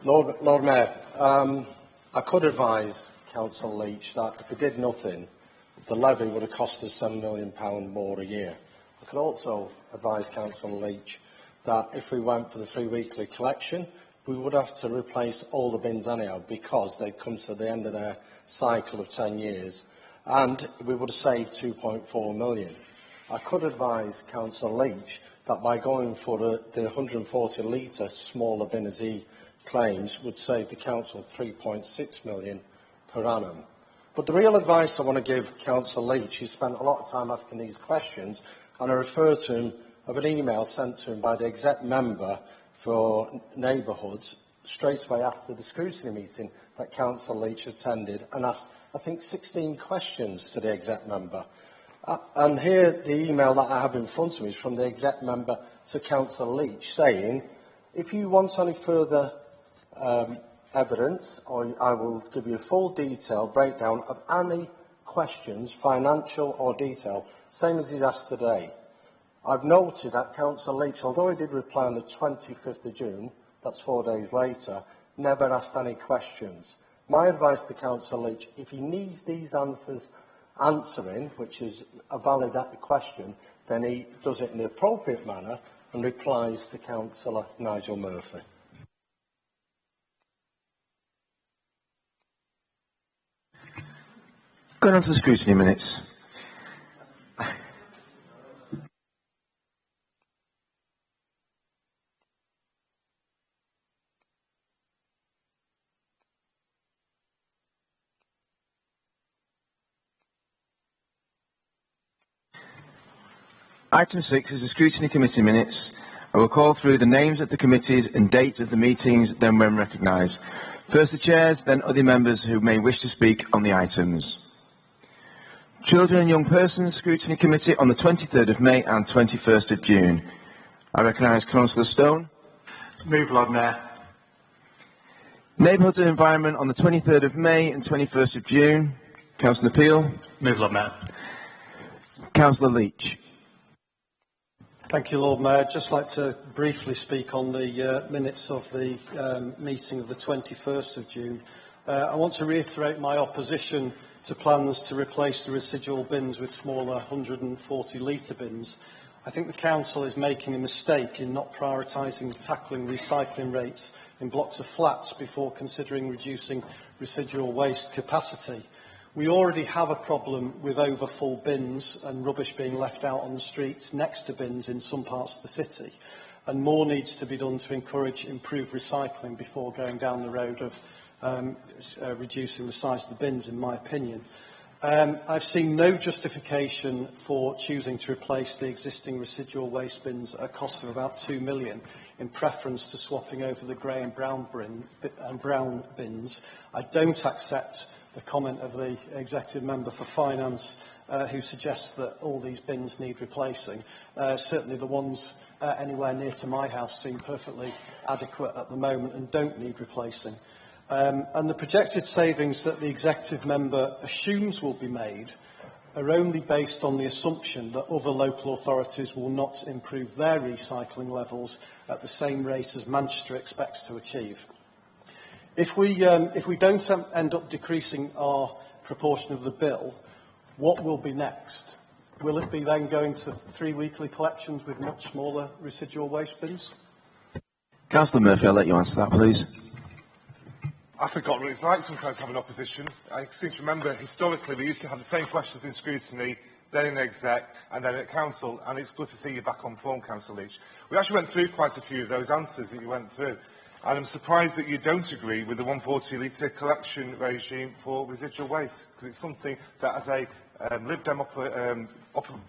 Lord Mayor, I could advise Councillor Leech that if we did nothing, the levy would have cost us £7 million more a year. I could also advise Councillor Leech that if we went for the 3-weekly collection, we would have to replace all the bins anyhow because they'd come to the end of their cycle of 10 years, and we would have saved £2.4 million. I could advise Councillor Leech that by going for the 140 litre smaller bin as he claims would save the council £3.6 million per annum. But the real advice I want to give Councillor Leech, he spent a lot of time asking these questions, and I refer to him of an email sent to him by the exec member for neighbourhoods straight away after the scrutiny meeting that Councillor Leech attended, and asked, I think, 16 questions to the exec member. And here the email that I have in front of me is from the exec member to Councillor Leech saying, if you want any further evidence, or I will give you a full detailed breakdown of any questions, financial or detail, same as he's asked today. I've noted that Councillor Leech, although he did reply on the 25th of June, that's 4 days later, never asked any questions. My advice to Councillor Leech, if he needs these answers answering, which is a valid question, then he does it in the appropriate manner and replies to Councillor Nigel Murphy. Going on to the scrutiny minutes. Item 6 is the scrutiny committee minutes. I will call through the names of the committees and dates of the meetings, then when recognised. First the chairs, then other members who may wish to speak on the items. Children and Young Persons Scrutiny Committee on the 23rd of May and 21st of June. I recognise Councillor Stone. Move, Lord Mayor. Neighbourhoods and Environment on the 23rd of May and 21st of June. Councillor Peel. Move, Lord Mayor. Councillor Leech. Thank you, Lord Mayor. I'd just like to briefly speak on the minutes of the meeting of the 21st of June. I want to reiterate my opposition to plans to replace the residual bins with smaller 140-litre bins. I think the Council is making a mistake in not prioritising tackling recycling rates in blocks of flats before considering reducing residual waste capacity. We already have a problem with overfull bins and rubbish being left out on the streets next to bins in some parts of the city, and more needs to be done to encourage improved recycling before going down the road of reducing the size of the bins, in my opinion. I've seen no justification for choosing to replace the existing residual waste bins at a cost of about £2 million, in preference to swapping over the grey and brown bins. I don't accept the comment of the Executive Member for Finance who suggests that all these bins need replacing. Certainly the ones anywhere near to my house seem perfectly adequate at the moment and don't need replacing. And the projected savings that the Executive Member assumes will be made are only based on the assumption that other local authorities will not improve their recycling levels at the same rate as Manchester expects to achieve. If we don't end up decreasing our proportion of the bill, what will be next? Will it be then going to 3 weekly collections with much smaller residual waste bins? Councillor Murphy, I'll let you answer that, please. I forgot what it's like sometimes having opposition. I seem to remember historically we used to have the same questions in scrutiny, then in exec, and then at council, and it's good to see you back on form, Councillor Leech. We actually went through quite a few of those answers that you went through, and I'm surprised that you don't agree with the 140-litre collection regime for residual waste, because it's something that as a Lib Dem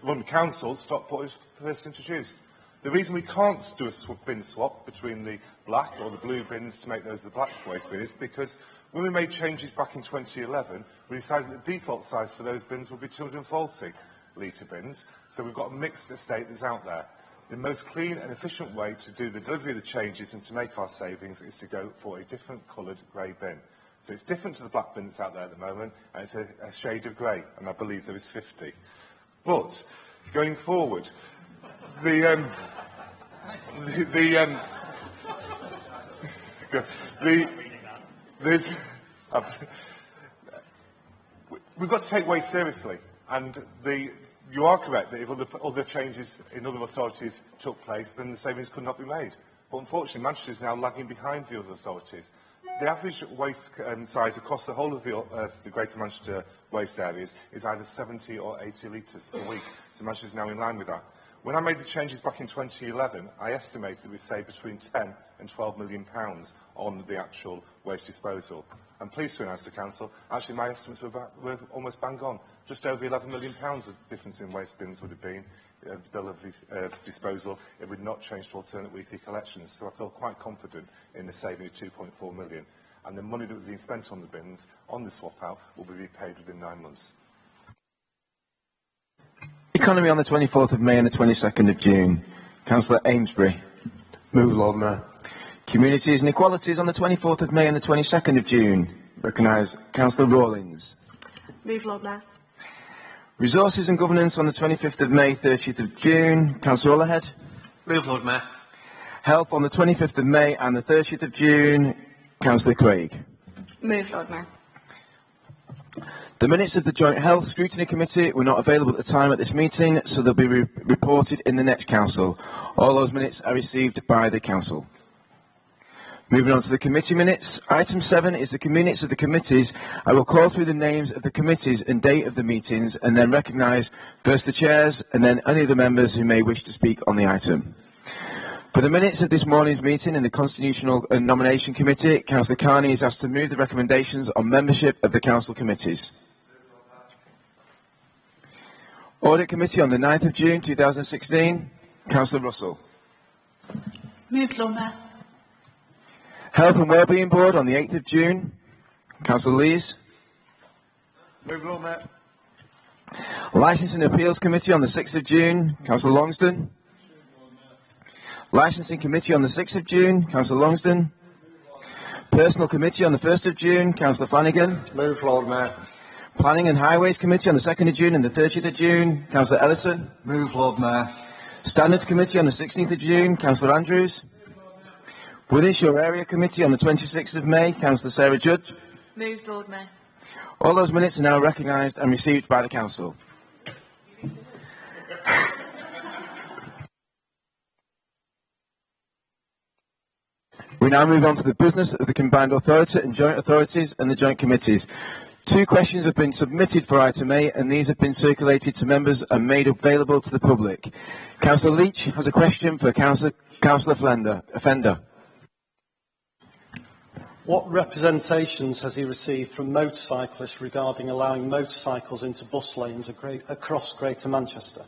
run council, Stockport was first introduced. The reason we can't do a bin swap between the black or the blue bins to make those the black waste bins is because when we made changes back in 2011, we decided that the default size for those bins would be 240-litre bins, so we've got a mixed estate that's out there. The most clean and efficient way to do the delivery of the changes and to make our savings is to go for a different coloured grey bin. So it's different to the black bin that's out there at the moment, and it's a shade of grey, and I believe there is 50. But, going forward, we've got to take waste seriously, and you are correct that if other changes in other authorities took place, then the savings could not be made. But unfortunately, Manchester is now lagging behind the other authorities. The average waste size across the whole of the Greater Manchester waste areas is either 70 or 80 litres per week, so Manchester is now in line with that. When I made the changes back in 2011, I estimated we'd save between £10 and £12 million on the actual waste disposal. I'm pleased to announce to Council, actually my estimates were almost bang on. Just over £11 million of difference in waste bins would have been the bill of disposal if we'd not changed to alternate weekly collections. So I feel quite confident in the saving of £2.4 million. And the money that was being spent on the bins, on the swap out, will be repaid within 9 months. Economy on the 24th of May and the 22nd of June. Councillor Amesbury. Move, Lord Mayor. Communities and Equalities on the 24th of May and the 22nd of June. Recognise Councillor Rawlings. Move, Lord Mayor. Resources and Governance on the 25th of May, 30th of June. Councillor Ollerhead. Move, Lord Mayor. Health on the 25th of May and the 30th of June. Councillor Craig. Move, Lord Mayor. The minutes of the Joint Health Scrutiny Committee were not available at the time at this meeting, so they'll be reported in the next Council. All those minutes are received by the Council. Moving on to the committee minutes. Item 7 is the minutes of the committees. I will call through the names of the committees and date of the meetings and then recognise first the chairs and then any of the members who may wish to speak on the item. For the minutes of this morning's meeting in the Constitutional and Nomination Committee, Councillor Carney is asked to move the recommendations on membership of the Council committees. Audit Committee on the 9th of June 2016, Councillor Russell. Move, Lord Mayor. Health and Wellbeing Board on the 8th of June, Councillor Lees. Move, Lord Mayor. Licensing and Appeals Committee on the 6th of June, Councillor Longston. Licensing Committee on the 6th of June, Councillor Longston. Personal Committee on the 1st of June, Councillor Flanagan. Move, Lord Mayor. Planning and Highways Committee on the 2nd of June and the 30th of June, Councillor Ellison. Move, Lord Mayor. Standards Committee on the 16th of June, Councillor Andrews. Within your Area Committee on the 26th of May, Councillor Sarah Judge. Moved, Lord Mayor. All those minutes are now recognised and received by the Council. We now move on to the business of the Combined Authority and Joint Authorities and the Joint Committees. 2 questions have been submitted for item A, and these have been circulated to members and made available to the public. Councillor Leech has a question for Councillor Fender. What representations has he received from motorcyclists regarding allowing motorcycles into bus lanes across Greater Manchester?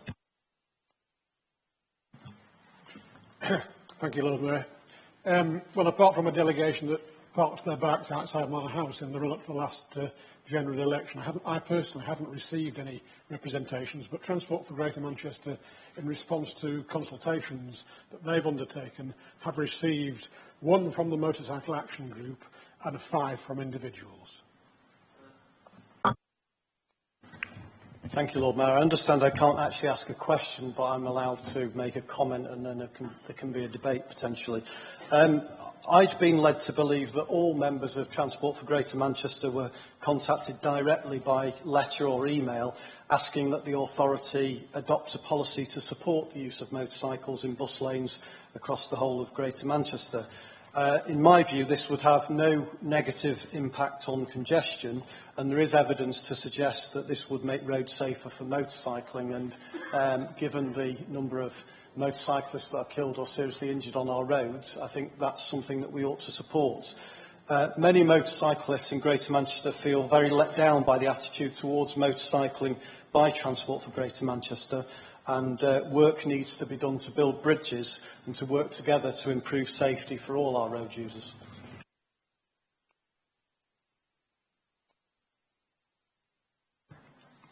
Thank you, Lord Mayor. Well, apart from a delegation that parked their bikes outside my house in the run-up to the last general election, I personally haven't received any representations, but Transport for Greater Manchester, in response to consultations that they've undertaken, have received 1 from the Motorcycle Action Group and 5 from individuals. Thank you, Lord Mayor. I understand I can't actually ask a question, but I'm allowed to make a comment and then there can be a debate potentially. I'd been led to believe that all members of Transport for Greater Manchester were contacted directly by letter or email asking that the authority adopt a policy to support the use of motorcycles in bus lanes across the whole of Greater Manchester. In my view, this would have no negative impact on congestion, and there is evidence to suggest that this would make roads safer for motorcycling, and given the number of motorcyclists that are killed or seriously injured on our roads, I think that's something that we ought to support. Many motorcyclists in Greater Manchester feel very let down by the attitude towards motorcycling by Transport for Greater Manchester, and work needs to be done to build bridges and to work together to improve safety for all our road users.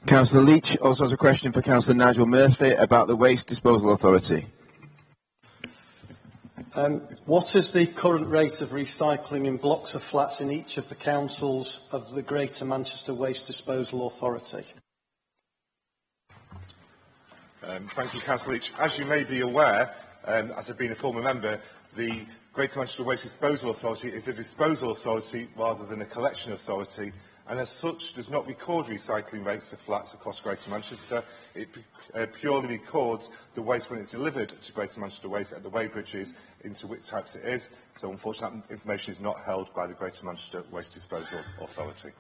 Councillor Leech also has a question for Councillor Nigel Murphy about the Waste Disposal Authority. What is the current rate of recycling in blocks of flats in each of the councils of the Greater Manchester Waste Disposal Authority? Thank you, Councillor Leech. As you may be aware, as I've been a former member, the Greater Manchester Waste Disposal Authority is a disposal authority rather than a collection authority, and as such does not record recycling rates to flats across Greater Manchester. It purely records the waste when it's delivered to Greater Manchester Waste at the weighbridges into which types it is. So unfortunately that information is not held by the Greater Manchester Waste Disposal Authority.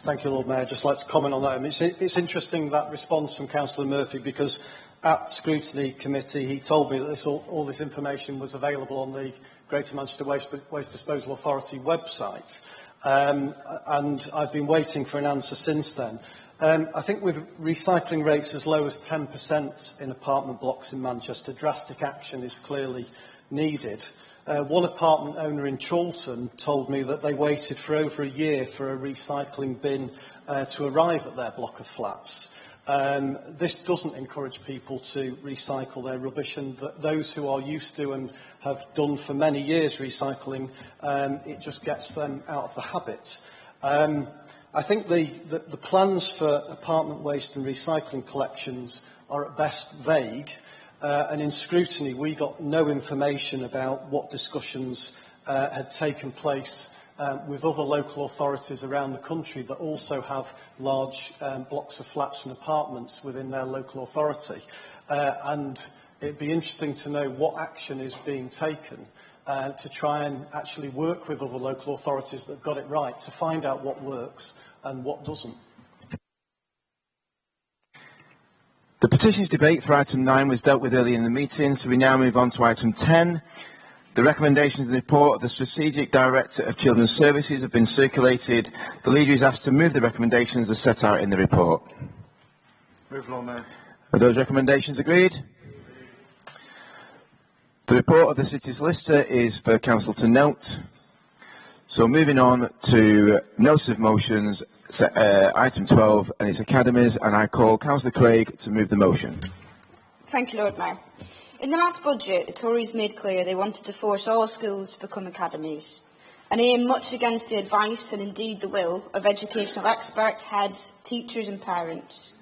Thank you, Lord Mayor. I'd just like to comment on that. It's interesting, that response from Councillor Murphy, because at Scrutiny Committee he told me that all this information was available on the Greater Manchester Waste Disposal Authority website, and I've been waiting for an answer since then. I think with recycling rates as low as 10% in apartment blocks in Manchester, drastic action is clearly needed. One apartment owner in Chorlton told me that they waited for over a year for a recycling bin to arrive at their block of flats. This doesn't encourage people to recycle their rubbish, and those who are used to and have done for many years recycling, it just gets them out of the habit. I think the plans for apartment waste and recycling collections are at best vague. And in Scrutiny we got no information about what discussions had taken place with other local authorities around the country that also have large blocks of flats and apartments within their local authority. And it'd be interesting to know what action is being taken to try and actually work with other local authorities that got it right, to find out what works and what doesn't. The petitions debate for item 9 was dealt with earlier in the meeting, so we now move on to item 10. The recommendations in the report of the Strategic Director of Children's Services have been circulated. The leader is asked to move the recommendations as set out in the report. Move, Lord Mayor. Are those recommendations agreed? The report of the City Solicitor is for Council to note. So moving on to notice of motions, item 12, and its academies, and I call Councillor Craig to move the motion. Thank you, Lord Mayor. In the last budget, the Tories made clear they wanted to force all schools to become academies, an aim much against the advice and indeed the will of educational experts, heads, teachers and parents.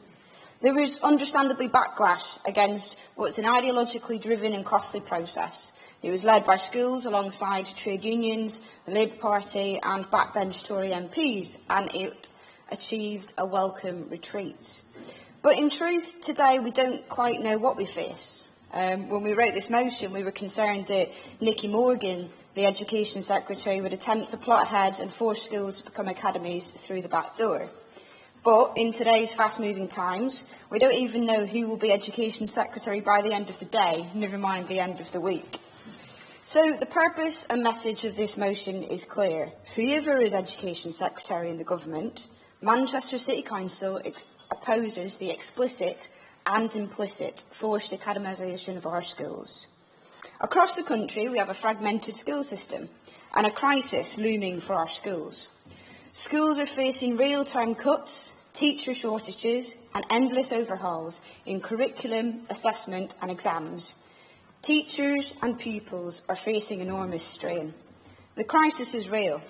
There was understandably backlash against what's an ideologically driven and costly process. It was led by schools alongside trade unions, the Labour Party and backbench Tory MPs, and it achieved a welcome retreat. But in truth, today we don't quite know what we face. When we wrote this motion, we were concerned that Nicky Morgan, the Education Secretary, would attempt to plot ahead and force schools to become academies through the back door. But in today's fast-moving times, we don't even know who will be Education Secretary by the end of the day, never mind the end of the week. So the purpose and message of this motion is clear. Whoever is Education Secretary in the government, Manchester City Council opposes the explicit and implicit forced academisation of our schools. Across the country, we have a fragmented school system and a crisis looming for our schools. Schools are facing real-time cuts, teacher shortages and endless overhauls in curriculum, assessment and exams. Teachers and pupils are facing enormous strain. The crisis is real,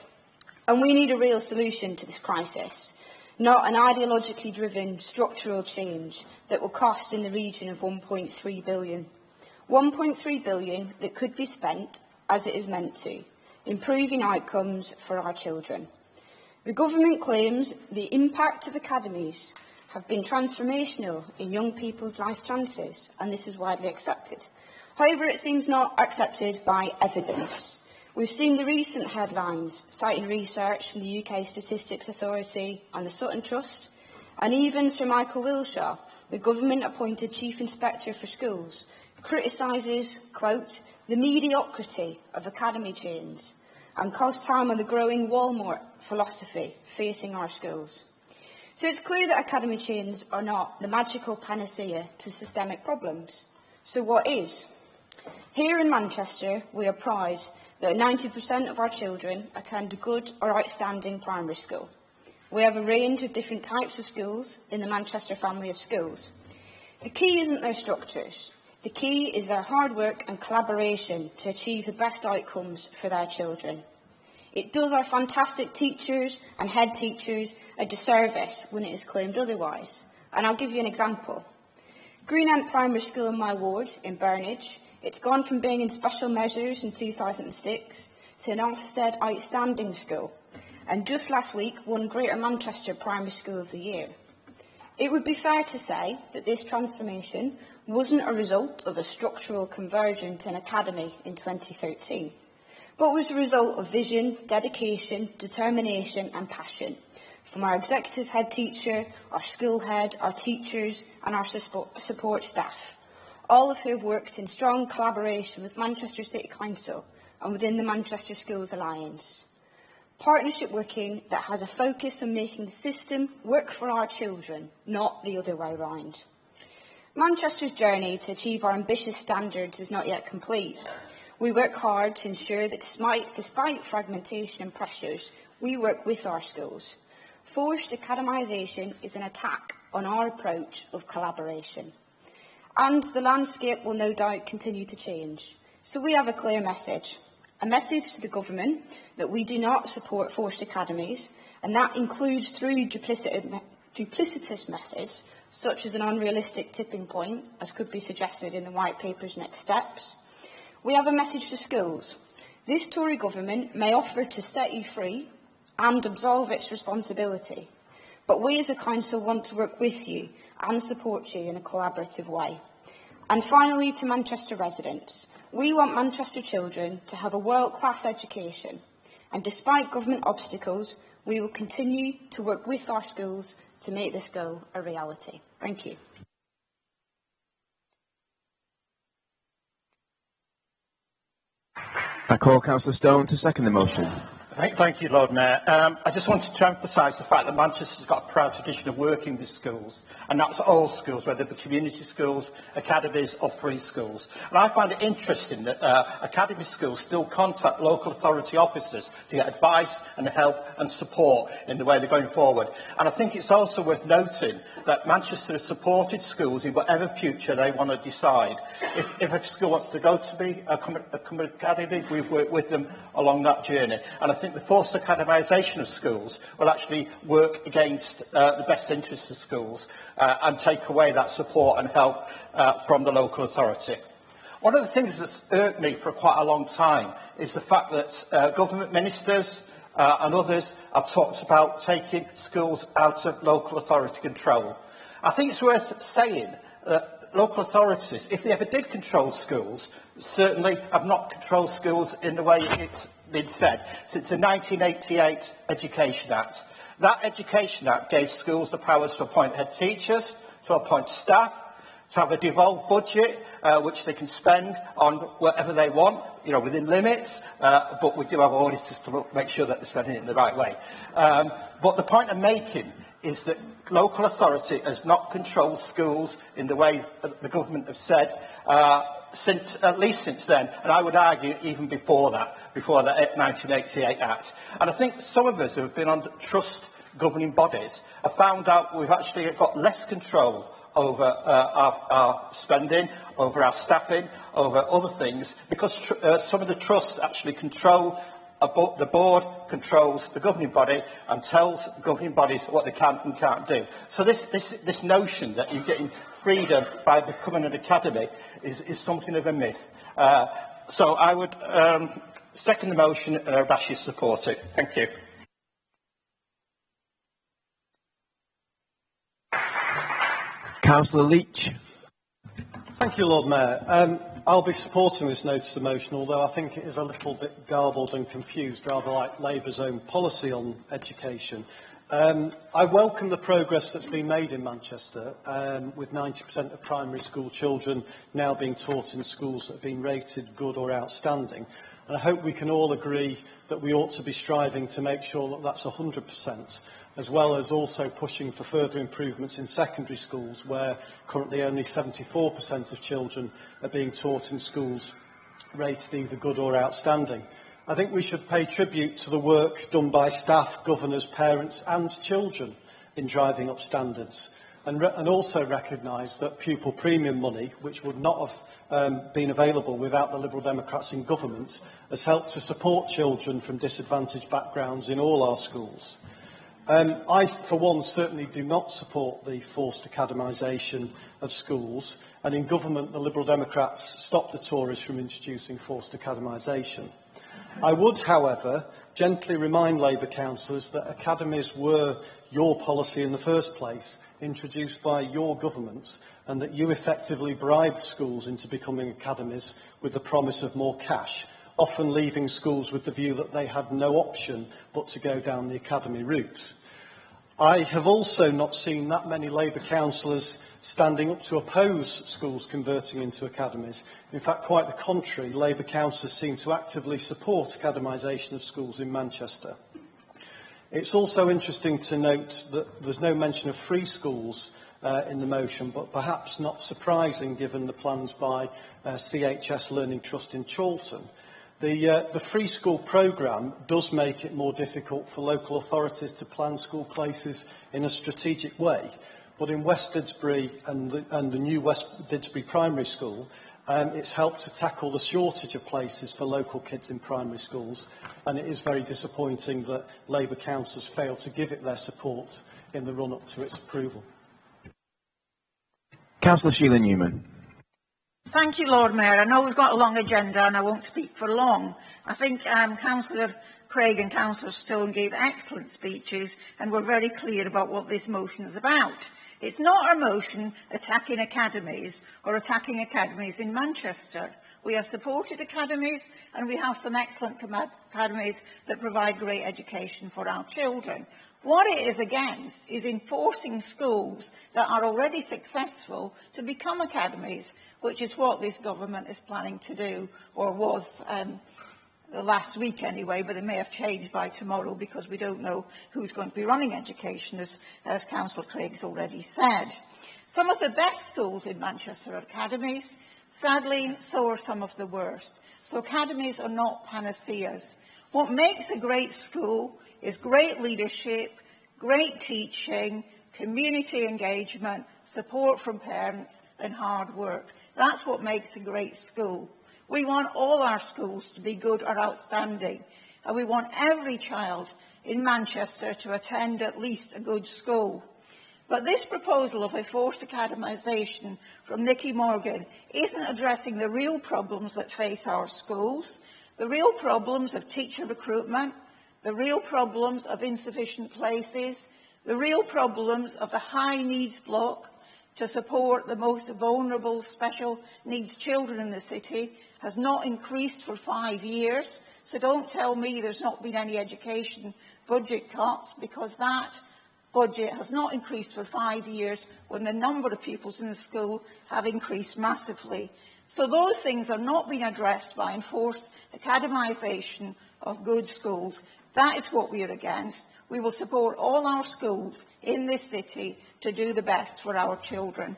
and we need a real solution to this crisis, not an ideologically driven structural change that will cost in the region of 1.3 billion. 1.3 billion that could be spent, as it is meant to, improving outcomes for our children. The government claims the impact of academies have been transformational in young people's life chances, and this is widely accepted. However, it seems not accepted by evidence. We've seen the recent headlines citing research from the UK Statistics Authority and the Sutton Trust, and even Sir Michael Wilshaw, the government-appointed Chief Inspector for Schools, criticises, quote, the mediocrity of academy chains and calls time on the growing Walmart philosophy facing our schools. So it's clear that academy chains are not the magical panacea to systemic problems. So what is? Here in Manchester, we are proud that 90% of our children attend a good or outstanding primary school. We have a range of different types of schools in the Manchester family of schools. The key isn't their structures. The key is their hard work and collaboration to achieve the best outcomes for their children. It does our fantastic teachers and head teachers a disservice when it is claimed otherwise. And I'll give you an example. Green Ant Primary School in my ward in Burnage, it's gone from being in special measures in 2006 to an Ofsted outstanding school, and just last week won Greater Manchester Primary School of the Year. It would be fair to say that this transformation wasn't a result of a structural conversion to an academy in 2013, but was a result of vision, dedication, determination and passion from our executive head teacher, our school head, our teachers and our support staff, all of who have worked in strong collaboration with Manchester City Council and within the Manchester Schools Alliance. Partnership working that has a focus on making the system work for our children, not the other way round. Manchester's journey to achieve our ambitious standards is not yet complete. We work hard to ensure that despite fragmentation and pressures, we work with our schools. Forced academisation is an attack on our approach of collaboration. And the landscape will no doubt continue to change. So we have a clear message. A message to the government that we do not support forced academies, and that includes through duplicitous methods, such as an unrealistic tipping point, as could be suggested in the White Paper's next steps. We have a message to schools. This Tory government may offer to set you free and absolve its responsibility, but we as a council want to work with you and support you in a collaborative way. And finally, to Manchester residents, we want Manchester children to have a world-class education, and despite government obstacles, we will continue to work with our schools to make this goal a reality. Thank you. I call Councillor Stone to second the motion. Thank you, Lord Mayor. I just wanted to emphasise the fact that Manchester's got a proud tradition of working with schools, and that's all schools, whether they be community schools, academies or free schools. And I find it interesting that academy schools still contact local authority officers to get advice and help and support in the way they're going forward. And I think it's also worth noting that Manchester has supported schools in whatever future they want to decide. If a school wants to go to be a academy, we've worked with them along that journey. And I think the forced academisation of schools will actually work against the best interests of schools and take away that support and help from the local authority. One of the things that's irked me for quite a long time is the fact that government ministers and others have talked about taking schools out of local authority control. I think it's worth saying that local authorities, if they ever did control schools, certainly have not controlled schools in the way it's been said. Since the 1988 Education Act. That Education Act gave schools the powers to appoint head teachers, to appoint staff, to have a devolved budget which they can spend on whatever they want, within limits, but we do have auditors to make sure that they're spending it in the right way. But the point I'm making is that local authority has not controlled schools in the way that the government have said, at least since then, and I would argue even before the 1988 Act. And I think some of us who have been on trust governing bodies have found out we've actually got less control over our spending, over our staffing, over other things, because some of the trusts actually control. The board controls the governing body and tells the governing bodies what they can and can't do. So this notion that you're getting freedom by becoming an academy is something of a myth. So I would second the motion and I would ask you to support it. Thank you. Councillor Leech. Thank you, Lord Mayor. I'll be supporting this notice of motion, although I think it is a little bit garbled and confused, rather like Labour's own policy on education. I welcome the progress that's been made in Manchester, with 90% of primary school children now being taught in schools that have been rated good or outstanding. And I hope we can all agree that we ought to be striving to make sure that that's 100%, as well as also pushing for further improvements in secondary schools, where currently only 74% of children are being taught in schools rated either good or outstanding. I think we should pay tribute to the work done by staff, governors, parents and children in driving up standards, and also recognise that pupil premium money, which would not have been available without the Liberal Democrats in government, has helped to support children from disadvantaged backgrounds in all our schools. I, for one, certainly do not support the forced academisation of schools, and in government the Liberal Democrats stopped the Tories from introducing forced academisation. I would, however, gently remind Labour councillors that academies were your policy in the first place, introduced by your government, and that you effectively bribed schools into becoming academies with the promise of more cash, often leaving schools with the view that they had no option but to go down the academy route. I have also not seen that many Labour councillors standing up to oppose schools converting into academies. In fact, quite the contrary, Labour councillors seem to actively support academisation of schools in Manchester. It's also interesting to note that there's no mention of free schools in the motion, but perhaps not surprising given the plans by CHS Learning Trust in Chorlton. The free school programme does make it more difficult for local authorities to plan school places in a strategic way, but in West Didsbury and the new West Didsbury Primary School, it's helped to tackle the shortage of places for local kids in primary schools, and it is very disappointing that Labour councillors failed to give it their support in the run-up to its approval. Councillor Sheila Newman. Thank you, Lord Mayor. I know we've got a long agenda and I won't speak for long. I think Councillor Craig and Councillor Stone gave excellent speeches and were very clear about what this motion is about. It's not a motion attacking academies or attacking academies in Manchester. We have supported academies and we have some excellent academies that provide great education for our children. What it is against is enforcing schools that are already successful to become academies, which is what this government is planning to do, or was the last week anyway, but it may have changed by tomorrow because we don't know who's going to be running education, as Councillor Craig's already said. Some of the best schools in Manchester are academies. Sadly, so are some of the worst. So academies are not panaceas. What makes a great school is great leadership, great teaching, community engagement, support from parents and hard work. That's what makes a great school. We want all our schools to be good or outstanding. and we want every child in Manchester to attend at least a good school. But this proposal of a forced academisation from Nicky Morgan isn't addressing the real problems that face our schools, the real problems of teacher recruitment, the real problems of insufficient places, the real problems of the high needs block to support the most vulnerable special needs children in the city has not increased for 5 years. So don't tell me there's not been any education budget cuts, because that budget has not increased for 5 years when the number of pupils in the school have increased massively. So those things are not being addressed by enforced academisation of good schools. That is what we are against. We will support all our schools in this city to do the best for our children.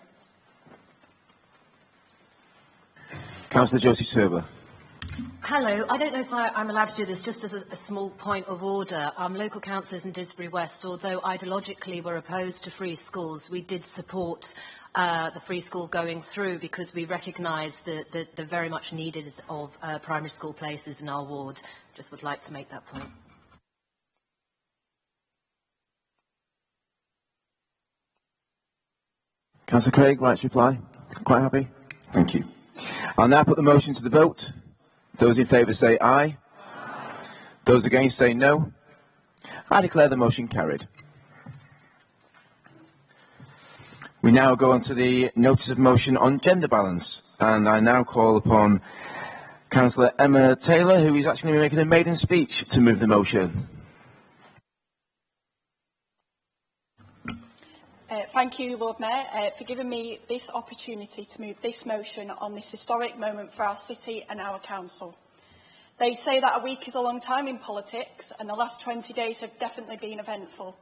Councillor Josie Serber. Hello. I don't know if I'm allowed to do this, just as a small point of order. Local councillors in Didsbury West, although ideologically we're opposed to free schools, we did support the free school going through because we recognise the very much needed of primary school places in our ward. Just would like to make that point. Councillor Craig, right to reply? Quite happy? Thank you. I'll now put the motion to the vote. Those in favour say aye. Aye. Those against say no. I declare the motion carried. We now go on to the notice of motion on gender balance, and I now call upon Councillor Emma Taylor, who is actually making a maiden speech, to move the motion. Thank you, Lord Mayor, for giving me this opportunity to move this motion on this historic moment for our city and our council. They say that a week is a long time in politics, and the last 20 days have definitely been eventful.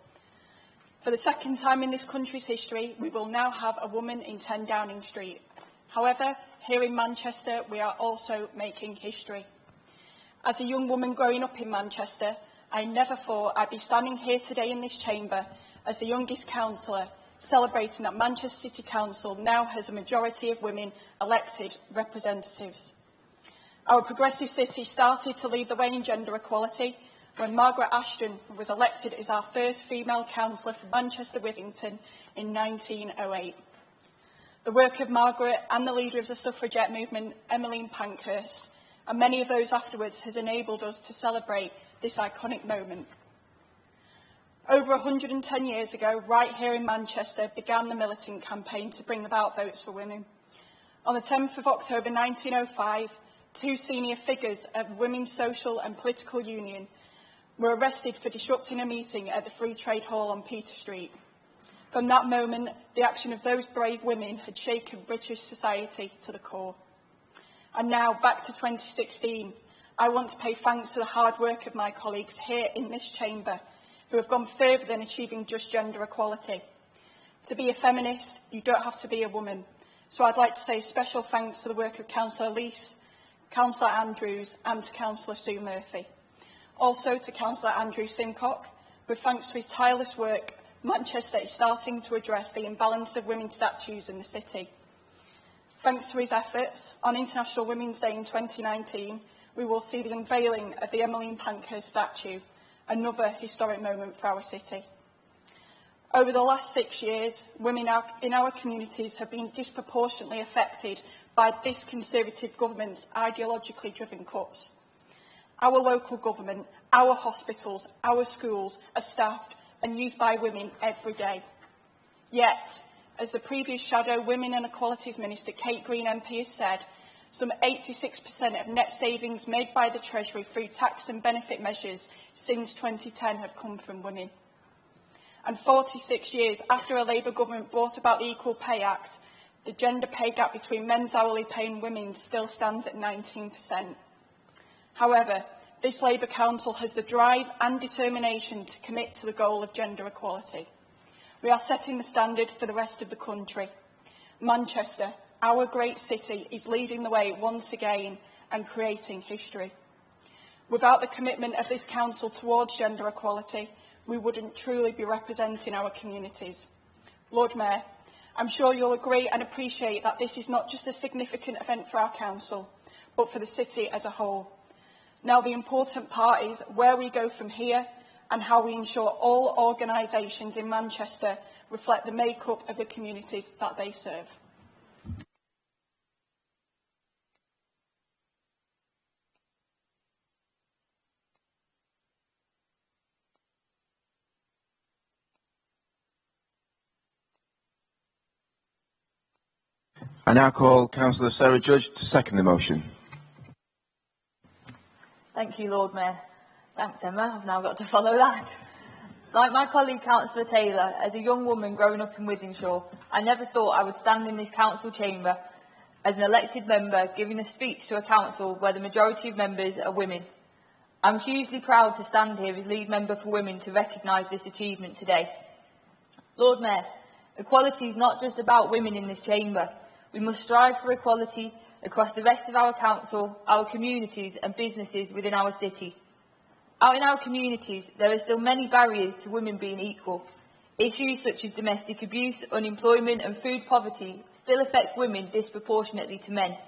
For the second time in this country's history, we will now have a woman in 10 Downing Street. However, here in Manchester, we are also making history. As a young woman growing up in Manchester, I never thought I'd be standing here today in this chamber as the youngest councillor, celebrating that Manchester City Council now has a majority of women elected representatives. Our progressive city started to lead the way in gender equality when Margaret Ashton was elected as our first female councillor for Manchester Withington in 1908. The work of Margaret and the leader of the suffragette movement, Emmeline Pankhurst, and many of those afterwards has enabled us to celebrate this iconic moment. Over 110 years ago, right here in Manchester, began the militant campaign to bring about votes for women. On the 10th of October 1905, 2 senior figures of Women's Social and Political Union were arrested for disrupting a meeting at the Free Trade Hall on Peter Street. From that moment, the action of those brave women had shaken British society to the core. And now, back to 2016, I want to pay thanks to the hard work of my colleagues here in this chamber, who have gone further than achieving just gender equality. To be a feminist, you don't have to be a woman. So I'd like to say special thanks to the work of Councillor Leech, Councillor Andrews and to Councillor Sue Murphy. Also to Councillor Andrew Simcock, with thanks to his tireless work, Manchester is starting to address the imbalance of women's statues in the city. Thanks to his efforts, on International Women's Day in 2019, we will see the unveiling of the Emmeline Pankhurst statue, another historic moment for our city. Over the last 6 years, women in our communities have been disproportionately affected by this Conservative government's ideologically driven cuts. Our local government, our hospitals, our schools are staffed and used by women every day. Yet, as the previous Shadow Women and Equalities Minister Kate Green MP has said, some 86% of net savings made by the Treasury through tax and benefit measures since 2010 have come from women. And 46 years after a Labour government brought about the Equal Pay Act, the gender pay gap between men's hourly pay and women's still stands at 19%. However, this Labour Council has the drive and determination to commit to the goal of gender equality. We are setting the standard for the rest of the country. Manchester, our great city, is leading the way once again and creating history. Without the commitment of this council towards gender equality, we wouldn't truly be representing our communities. Lord Mayor, I'm sure you'll agree and appreciate that this is not just a significant event for our council, but for the city as a whole. Now the important part is where we go from here and how we ensure all organisations in Manchester reflect the makeup of the communities that they serve. I now call Councillor Sarah Judge to second the motion. Thank you, Lord Mayor. Thanks, Emma. I've now got to follow that. Like my colleague Councillor Taylor, as a young woman growing up in Wythenshawe, I never thought I would stand in this council chamber as an elected member giving a speech to a council where the majority of members are women. I'm hugely proud to stand here as lead member for women to recognise this achievement today. Lord Mayor, equality is not just about women in this chamber. We must strive for equality across the rest of our council, our communities and businesses within our city. Out in our communities, there are still many barriers to women being equal. Issues such as domestic abuse, unemployment and food poverty still affect women disproportionately to men.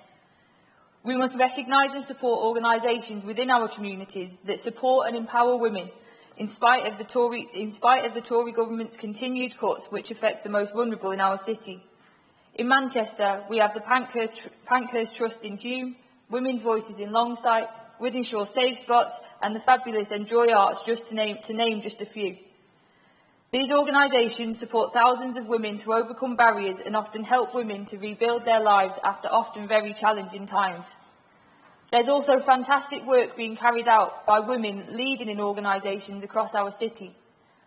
We must recognise and support organisations within our communities that support and empower women in spite of the Tory government's continued cuts which affect the most vulnerable in our city. In Manchester, we have the Pankhurst Trust in Hume, Women's Voices in Longsight, Wythenshawe Safe Spots and the fabulous Enjoy Arts, just to name just a few. These organisations support thousands of women to overcome barriers and often help women to rebuild their lives after often very challenging times. There's also fantastic work being carried out by women leading in organisations across our city.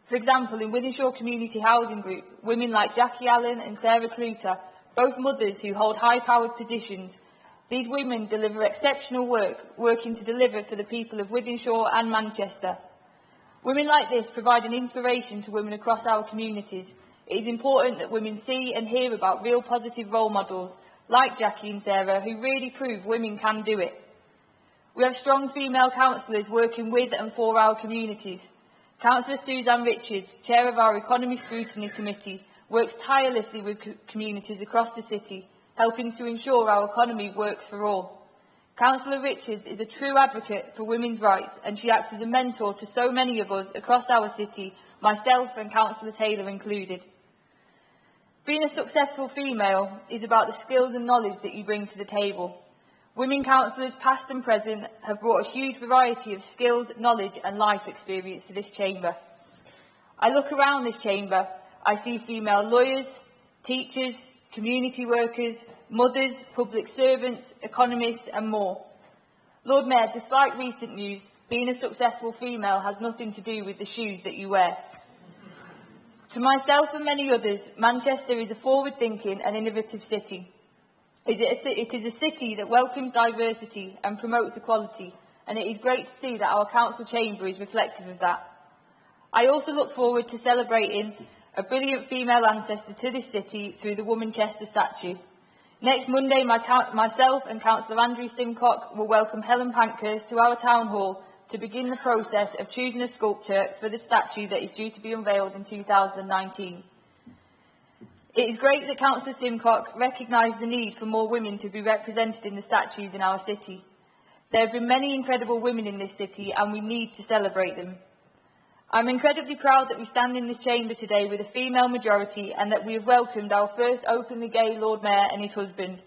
For example, in Wythenshawe Community Housing Group, women like Jackie Allen and Sarah Cluter, both mothers who hold high-powered positions, these women deliver exceptional work, working to deliver for the people of Wythenshawe and Manchester. Women like this provide an inspiration to women across our communities. It is important that women see and hear about real positive role models like Jackie and Sarah who really prove women can do it. We have strong female councillors working with and for our communities. Councillor Suzanne Richards, chair of our Economy Scrutiny Committee, works tirelessly with communities across the city, helping to ensure our economy works for all. Councillor Richards is a true advocate for women's rights and she acts as a mentor to so many of us across our city, myself and Councillor Taylor included. Being a successful female is about the skills and knowledge that you bring to the table. Women councillors, past and present, have brought a huge variety of skills, knowledge and life experience to this chamber. I look around this chamber, I see female lawyers, teachers, community workers, mothers, public servants, economists and more. Lord Mayor, despite recent news, being a successful female has nothing to do with the shoes that you wear. To myself and many others, Manchester is a forward-thinking and innovative city. It is a city that welcomes diversity and promotes equality, and it is great to see that our council chamber is reflective of that. I also look forward to celebrating a brilliant female ancestor to this city through the Woman Chester statue. Next Monday, myself and Councillor Andrew Simcock will welcome Helen Pankhurst to our town hall to begin the process of choosing a sculptor for the statue that is due to be unveiled in 2019. It is great that Councillor Simcock recognised the need for more women to be represented in the statues in our city. There have been many incredible women in this city and we need to celebrate them. I'm incredibly proud that we stand in this chamber today with a female majority and that we have welcomed our first openly gay Lord Mayor and his husband.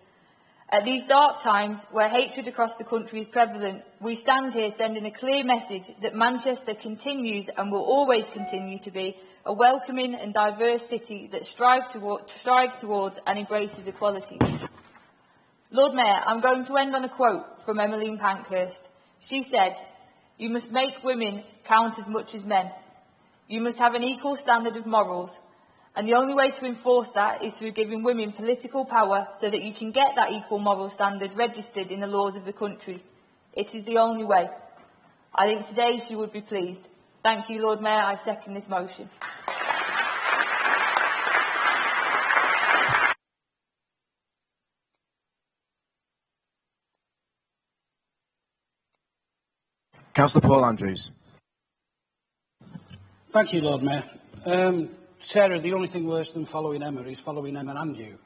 At these dark times, where hatred across the country is prevalent, we stand here sending a clear message that Manchester continues and will always continue to be a welcoming and diverse city that strives towards and embraces equality. Lord Mayor, I'm going to end on a quote from Emmeline Pankhurst. She said, "You must make women count as much as men. You must have an equal standard of morals. And the only way to enforce that is through giving women political power so that you can get that equal moral standard registered in the laws of the country. It is the only way." I think today she would be pleased. Thank you, Lord Mayor. I second this motion. Councillor Paul Andrews. Thank you, Lord Mayor. Sarah, the only thing worse than following Emma is following Emma and you.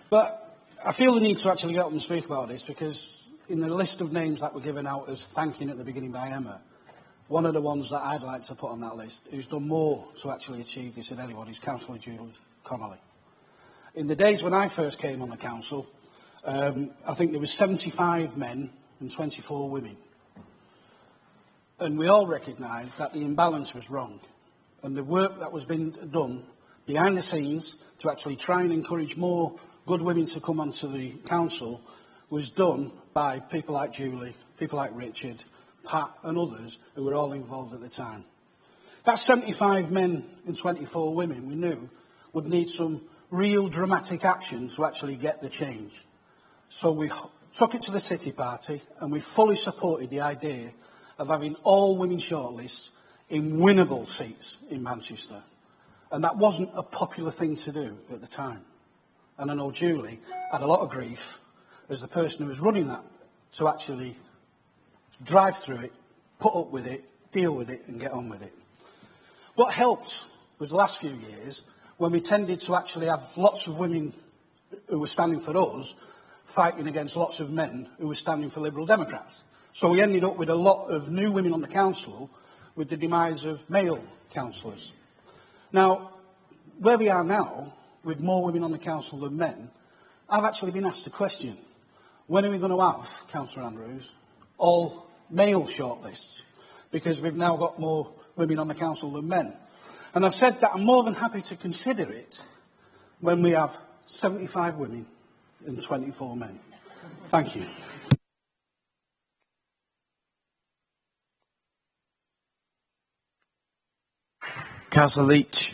But I feel the need to actually get up and speak about this because in the list of names that were given out as thanking at the beginning by Emma, one of the ones that I'd like to put on that list, who's done more to actually achieve this than anyone, is Councillor Julie Connolly. In the days when I first came on the council, I think there was 75 men and 24 women. And we all recognised that the imbalance was wrong. And the work that was being done behind the scenes to actually try and encourage more good women to come onto the council was done by people like Julie, people like Richard, Pat and others who were all involved at the time. That 75 men and 24 women we knew would need some real dramatic action to actually get the change. So we took it to the City Party and we fully supported the idea of having all women shortlists in winnable seats in Manchester. And that wasn't a popular thing to do at the time. And I know Julie had a lot of grief as the person who was running that to actually drive through it, put up with it, deal with it and get on with it. What helped was the last few years when we tended to actually have lots of women who were standing for us fighting against lots of men who were standing for Liberal Democrats. So we ended up with a lot of new women on the council with the demise of male councillors. Now, where we are now, with more women on the council than men, I've actually been asked a question. When are we going to have, Councillor Andrews, all male shortlists? Because we've now got more women on the council than men. And I've said that I'm more than happy to consider it when we have 75 women and 24 men. Thank you. Councillor Leech.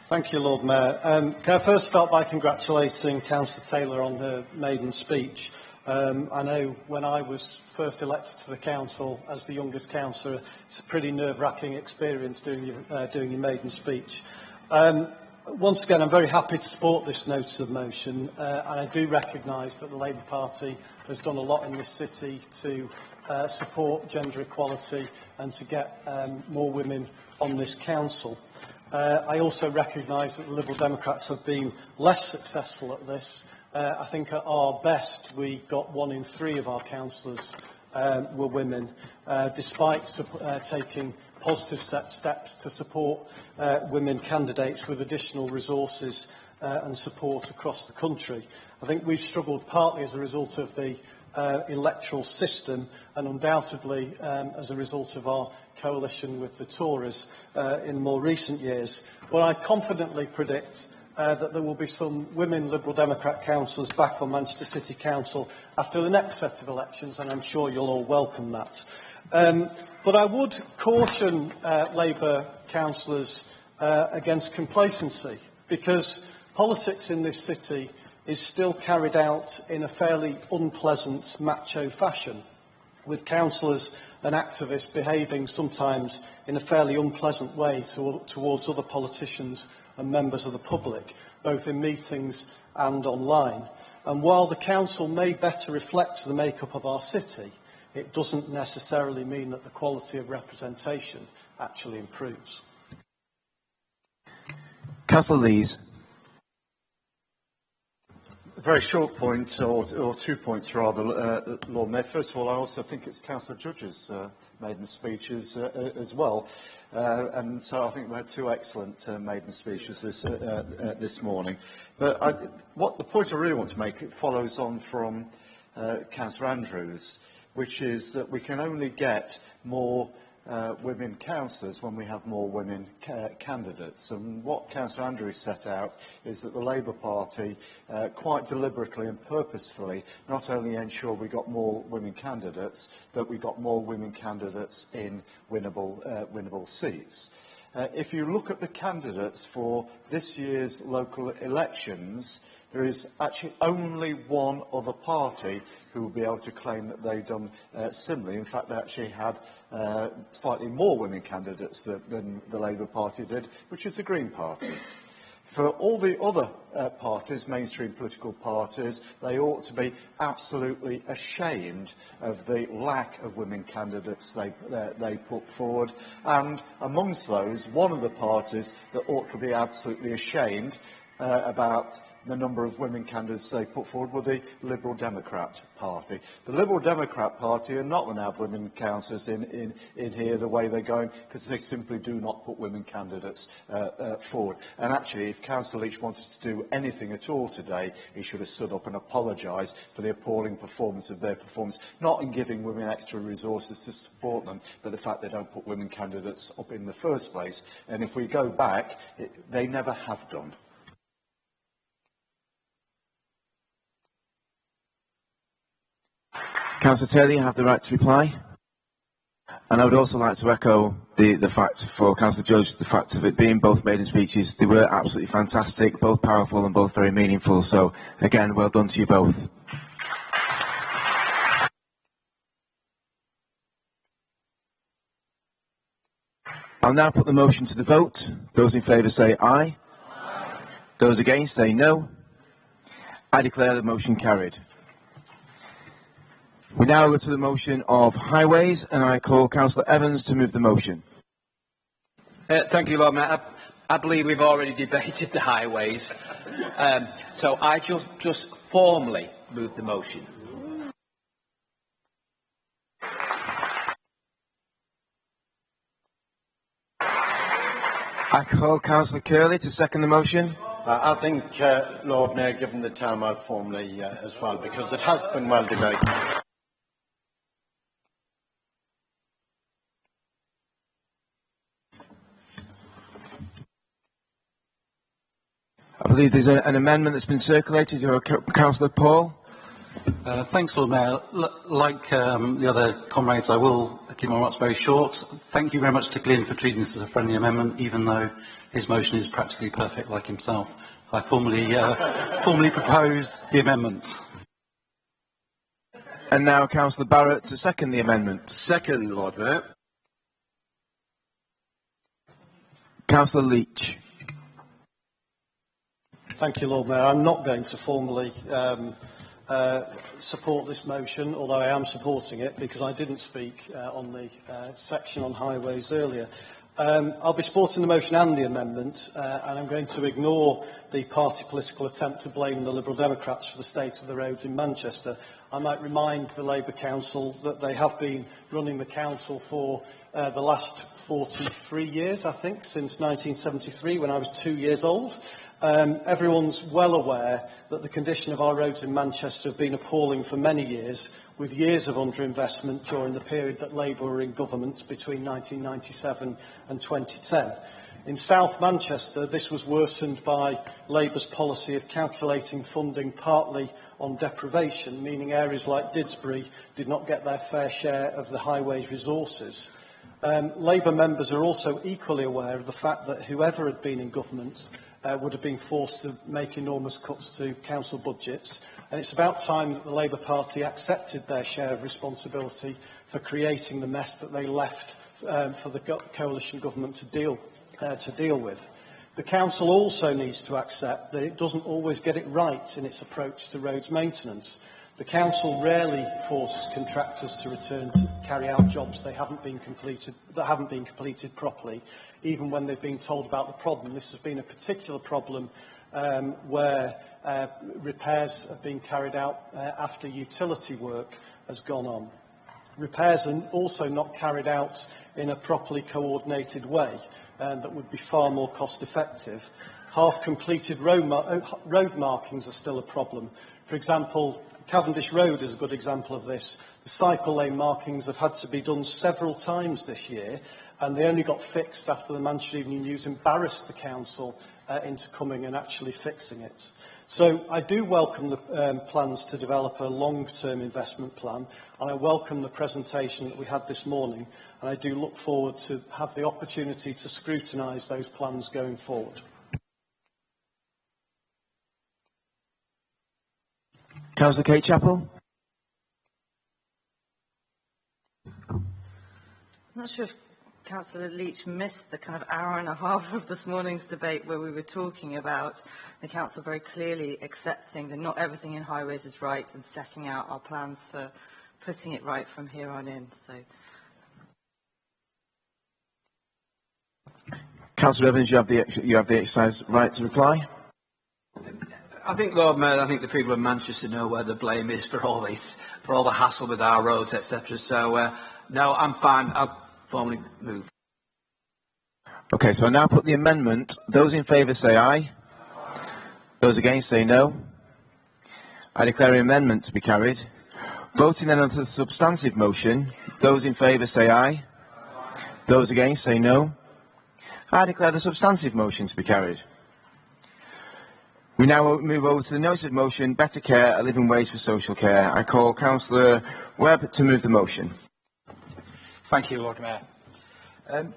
Thank you, Lord Mayor. Can I first start by congratulating Councillor Taylor on her maiden speech. I know when I was first elected to the council as the youngest councillor, it's a pretty nerve-wracking experience doing your maiden speech. Once again, I'm very happy to support this notice of motion, and I do recognise that the Labour Party has done a lot in this city to support gender equality and to get more women on this council. I also recognise that the Liberal Democrats have been less successful at this. I think at our best we got 1 in 3 of our councillors were women, despite taking positive steps to support women candidates with additional resources and support across the country. I think we've struggled partly as a result of the electoral system and undoubtedly as a result of our coalition with the Tories in more recent years. But I confidently predict that there will be some women Liberal Democrat councillors back on Manchester City Council after the next set of elections, and I'm sure you'll all welcome that. But I would caution Labour councillors against complacency, because politics in this city is still carried out in a fairly unpleasant macho fashion, with councillors and activists behaving sometimes in a fairly unpleasant way towards other politicians and members of the public, both in meetings and online. And while the council may better reflect the makeup of our city, it doesn't necessarily mean that the quality of representation actually improves. Councillor Lees. A very short point, or 2 points rather, Lord Mayor. First of all, I also think it's Councillor Judge's maiden speeches as well. And so I think we had 2 excellent maiden speeches this morning. But the point I really want to make, it follows on from Councillor Andrews, which is that we can only get more women councillors when we have more women candidates. And what Councillor Andrews set out is that the Labour Party quite deliberately and purposefully not only ensured we got more women candidates, that we got more women candidates in winnable seats. If you look at the candidates for this year's local elections, there is actually only one other party who will be able to claim that they've done similarly. In fact, they actually had slightly more women candidates than the Labour Party did, which is the Green Party. For all the other parties, mainstream political parties, they ought to be absolutely ashamed of the lack of women candidates they put forward. And amongst those, one of the parties that ought to be absolutely ashamed, about the number of women candidates they put forward were the Liberal Democrat Party. The Liberal Democrat Party are not going to have women councillors in here the way they're going, because they simply do not put women candidates forward. And actually, if Councillor Leech wanted to do anything at all today, he should have stood up and apologised for the appalling performance of their performance, not in giving women extra resources to support them, but the fact they don't put women candidates up in the first place. And if we go back, they never have done. Councillor Taylor, you have the right to reply. And I would also like to echo the fact for Councillor Judge, the fact of it being both maiden speeches. They were absolutely fantastic, both powerful and both very meaningful. So, again, well done to you both. I'll now put the motion to the vote. Those in favour say aye. Aye. Those against say no. I declare the motion carried. We now go to the motion of highways, and I call Councillor Evans to move the motion. Thank you, Lord Mayor. I believe we've already debated the highways, so I just formally move the motion. I call Councillor Curley to second the motion. I think, Lord Mayor, given the time, I'd formally as well, because it has been well debated. I believe there's an amendment that's been circulated. Councillor Paul. Thanks, Lord Mayor. Like the other comrades, I will keep my remarks very short. Thank you very much to Glyn for treating this as a friendly amendment, even though his motion is practically perfect like himself. I formally propose the amendment. And now Councillor Barrett to second the amendment. Second, Lord Mayor. Councillor Leech. Thank you, Lord Mayor. I'm not going to formally support this motion, although I am supporting it because I didn't speak on the section on highways earlier. I'll be supporting the motion and the amendment, and I'm going to ignore the party political attempt to blame the Liberal Democrats for the state of the roads in Manchester. I might remind the Labour Council that they have been running the council for the last 43 years, I think, since 1973, when I was 2 years old. Everyone's well aware that the condition of our roads in Manchester have been appalling for many years, with years of underinvestment during the period that Labour were in government between 1997 and 2010. In South Manchester, this was worsened by Labour's policy of calculating funding partly on deprivation, meaning areas like Didsbury did not get their fair share of the highways resources. Labour members are also equally aware of the fact that whoever had been in government would have been forced to make enormous cuts to council budgets, and it's about time that the Labour Party accepted their share of responsibility for creating the mess that they left for the coalition government to deal with. The council also needs to accept that it doesn't always get it right in its approach to roads maintenance. The council rarely forces contractors to return to carry out jobs that haven't been completed properly, even when they've been told about the problem. This has been a particular problem where repairs have been carried out after utility work has gone on. Repairs are also not carried out in a properly coordinated way that would be far more cost effective. Half-completed road markings are still a problem. For example, Cavendish Road is a good example of this. The cycle lane markings have had to be done several times this year, and they only got fixed after the Manchester Evening News embarrassed the council into coming and actually fixing it. So I do welcome the plans to develop a long-term investment plan, and I welcome the presentation that we had this morning, and I do look forward to have the opportunity to scrutinise those plans going forward. Councillor Kate Chappell. I'm not sure if Councillor Leech missed the kind of hour and a half of this morning's debate where we were talking about the council very clearly accepting that not everything in highways is right and setting out our plans for putting it right from here on in. So, Councillor Evans, you have the exercise right to reply. I think, Lord Mayor, I think the people of Manchester know where the blame is for all this, for all the hassle with our roads, etc. So, no, I'm fine. I'll formally move. Okay, so I now put the amendment. Those in favour say aye. Those against say no. I declare the amendment to be carried. Voting then on the substantive motion. Those in favour say aye. Those against say no. I declare the substantive motion to be carried. We now move over to the notice of motion, Better Care, a Living Wage for Social Care. I call Councillor Webb to move the motion. Thank you, Lord Mayor.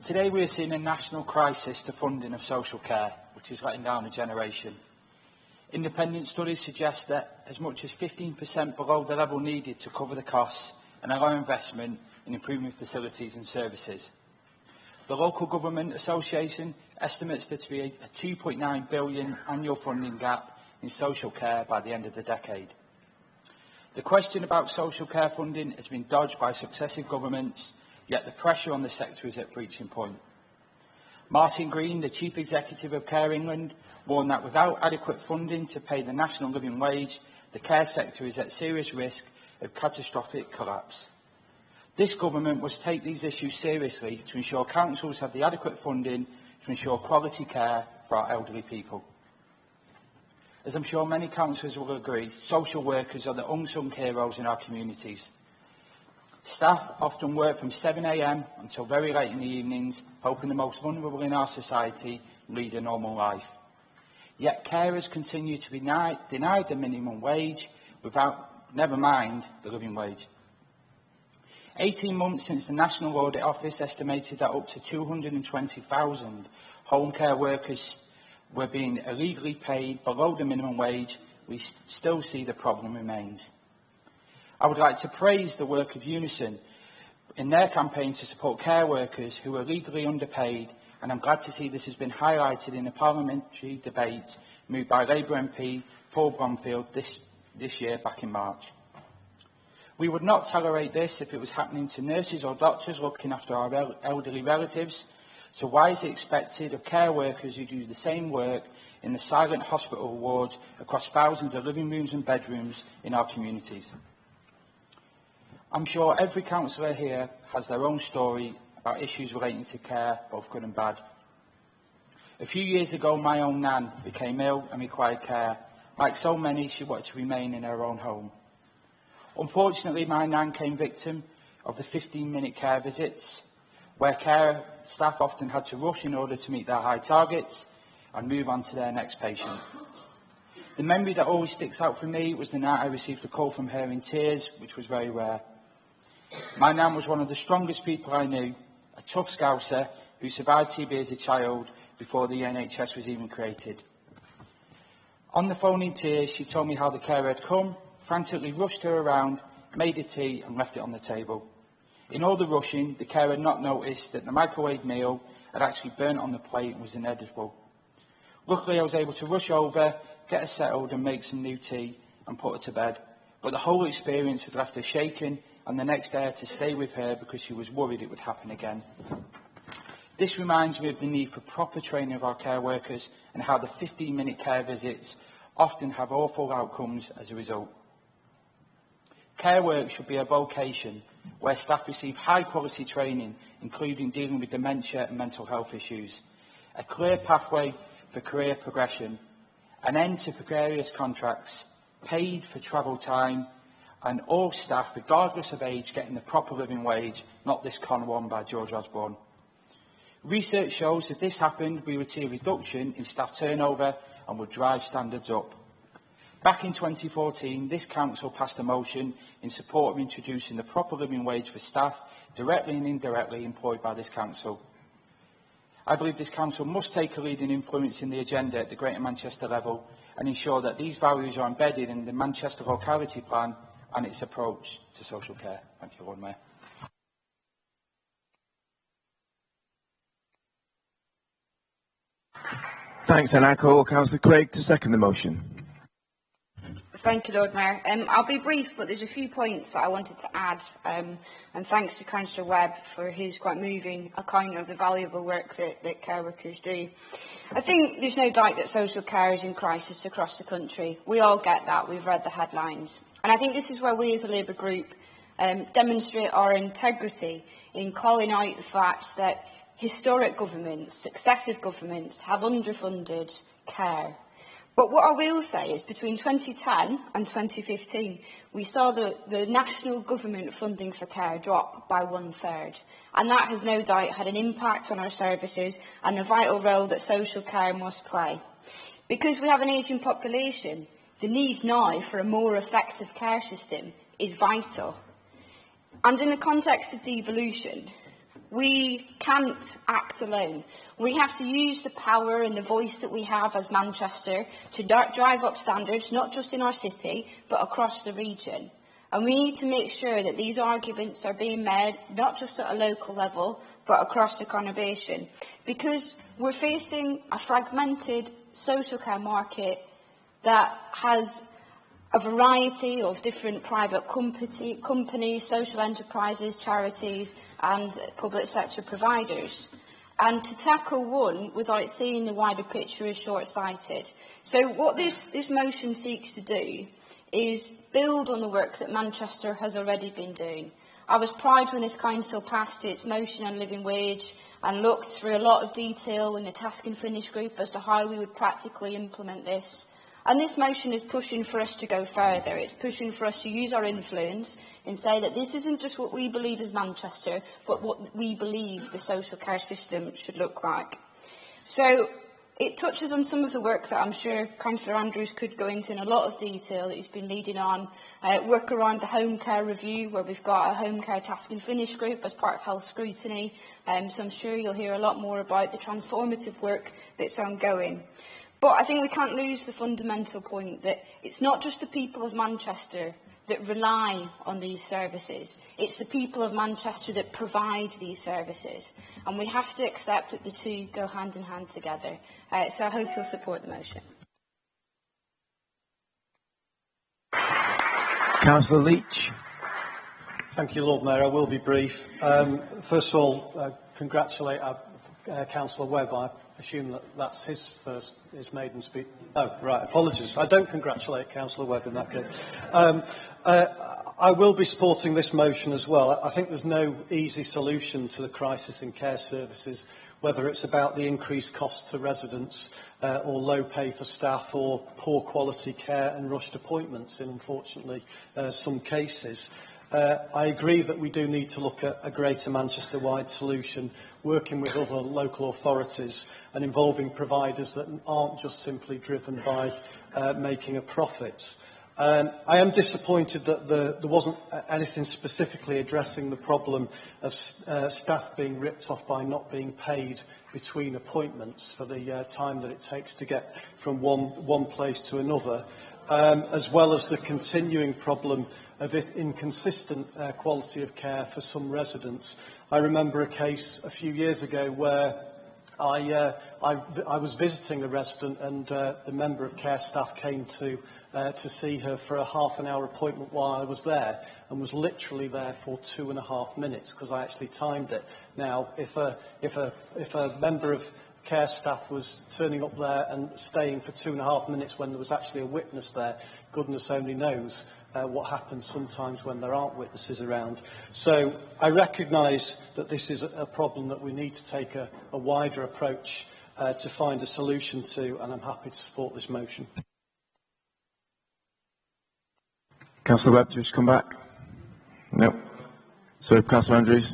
Today we are seeing a national crisis to funding of social care, which is letting down a generation. Independent studies suggest that as much as 15% below the level needed to cover the costs and allow investment in improving facilities and services. The Local Government Association estimates there to be a 2.9 billion annual funding gap in social care by the end of the decade. The question about social care funding has been dodged by successive governments, yet the pressure on the sector is at breaching point. Martin Green, the Chief Executive of Care England, warned that without adequate funding to pay the national living wage, the care sector is at serious risk of catastrophic collapse. This government must take these issues seriously to ensure councils have the adequate funding to ensure quality care for our elderly people. As I'm sure many councillors will agree, social workers are the unsung heroes in our communities. Staff often work from 7 a.m. until very late in the evenings, helping the most vulnerable in our society lead a normal life. Yet carers continue to be denied the minimum wage, never mind the living wage. 18 months since the National Audit Office estimated that up to 220,000 home care workers were being illegally paid below the minimum wage, we still see the problem remains. I would like to praise the work of Unison in their campaign to support care workers who are legally underpaid, and I'm glad to see this has been highlighted in a parliamentary debate moved by Labour MP Paul Bromfield this year back in March. We would not tolerate this if it was happening to nurses or doctors looking after our elderly relatives, so why is it expected of care workers who do the same work in the silent hospital wards across thousands of living rooms and bedrooms in our communities? I'm sure every councillor here has their own story about issues relating to care, both good and bad. A few years ago, my own nan became ill and required care. Like so many, she wanted to remain in her own home. Unfortunately, my nan came victim of the 15-minute care visits, where care staff often had to rush in order to meet their high targets and move on to their next patient. The memory that always sticks out for me was the night I received a call from her in tears, which was very rare. My nan was one of the strongest people I knew, a tough Scouser who survived TB as a child before the NHS was even created. On the phone in tears, she told me how the carer had come, frantically rushed her around, made her tea and left it on the table. In all the rushing, the carer had not noticed that the microwave meal had actually burnt on the plate and was inedible. Luckily, I was able to rush over, get her settled and make some new tea and put her to bed. But the whole experience had left her shaken, and the next day I had to stay with her because she was worried it would happen again. This reminds me of the need for proper training of our care workers and how the 15-minute care visits often have awful outcomes as a result. Care work should be a vocation where staff receive high-quality training, including dealing with dementia and mental health issues, a clear pathway for career progression, an end to precarious contracts, paid for travel time, and all staff, regardless of age, getting the proper living wage, not this con one by George Osborne. Research shows if this happened, we would see a reduction in staff turnover and would drive standards up. Back in 2014, this council passed a motion in support of introducing the proper living wage for staff directly and indirectly employed by this council. I believe this council must take a leading influence in the agenda at the Greater Manchester level and ensure that these values are embedded in the Manchester Locality Plan and its approach to social care. Thank you, Lord Mayor. Thanks, and I call Councillor Craig to second the motion. Thank you, Lord Mayor. I'll be brief, but there's a few points that I wanted to add, and thanks to Councillor Webb for his quite moving account of the valuable work that care workers do. I think there's no doubt that social care is in crisis across the country. We all get that. We've read the headlines. And I think this is where we as a Labour group demonstrate our integrity in calling out the fact that historic governments, successive governments, have underfunded care. But what I will say is between 2010 and 2015, we saw the national government funding for care drop by 1/3. And that has no doubt had an impact on our services and the vital role that social care must play. Because we have an ageing population, the need now for a more effective care system is vital. And in the context of devolution, we can't act alone. We have to use the power and the voice that we have as Manchester to drive up standards, not just in our city, but across the region. And we need to make sure that these arguments are being made, not just at a local level, but across the conurbation. Because we're facing a fragmented social care market that has a variety of different private companies, social enterprises, charities and public sector providers. And to tackle one without seeing the wider picture is short-sighted. So what this motion seeks to do is build on the work that Manchester has already been doing. I was proud when this council passed its motion on living wage and looked through a lot of detail in the task and finish group as to how we would practically implement this. And this motion is pushing for us to go further. It's pushing for us to use our influence and say that this isn't just what we believe as Manchester, but what we believe the social care system should look like. So it touches on some of the work that I'm sure Councillor Andrews could go into in a lot of detail that he's been leading on. Work around the home care review, where we've got a home care task and finish group as part of health scrutiny. So I'm sure you'll hear a lot more about the transformative work that's ongoing. But I think we can't lose the fundamental point that it's not just the people of Manchester that rely on these services. It's the people of Manchester that provide these services. And we have to accept that the two go hand in hand together. So I hope you'll support the motion. Councillor Leech. Thank you, Lord Mayor. I will be brief. First of all, congratulate Councillor Webb. I assume that's his maiden speech. Oh, right, apologies. I don't congratulate Councillor Webb in that case. I will be supporting this motion as well. I think there's no easy solution to the crisis in care services, whether it's about the increased costs to residents or low pay for staff or poor quality care and rushed appointments in, unfortunately, some cases. I agree that we do need to look at a Greater Manchester-wide solution, working with other local authorities and involving providers that aren't just simply driven by making a profit. I am disappointed that there wasn't anything specifically addressing the problem of staff being ripped off by not being paid between appointments for the time that it takes to get from one place to another, as well as the continuing problem of inconsistent quality of care for some residents. I remember a case a few years ago where I was visiting a resident and the member of care staff came to see her for a half-an-hour appointment while I was there and was literally there for 2.5 minutes because I actually timed it. Now, if a member of care staff was turning up there and staying for 2.5 minutes when there was actually a witness there, goodness only knows what happens sometimes when there aren't witnesses around. So I recognise that this is a problem that we need to take a wider approach to find a solution to, and I'm happy to support this motion. Councillor Webb, just come back. No. So, Councillor Andrews.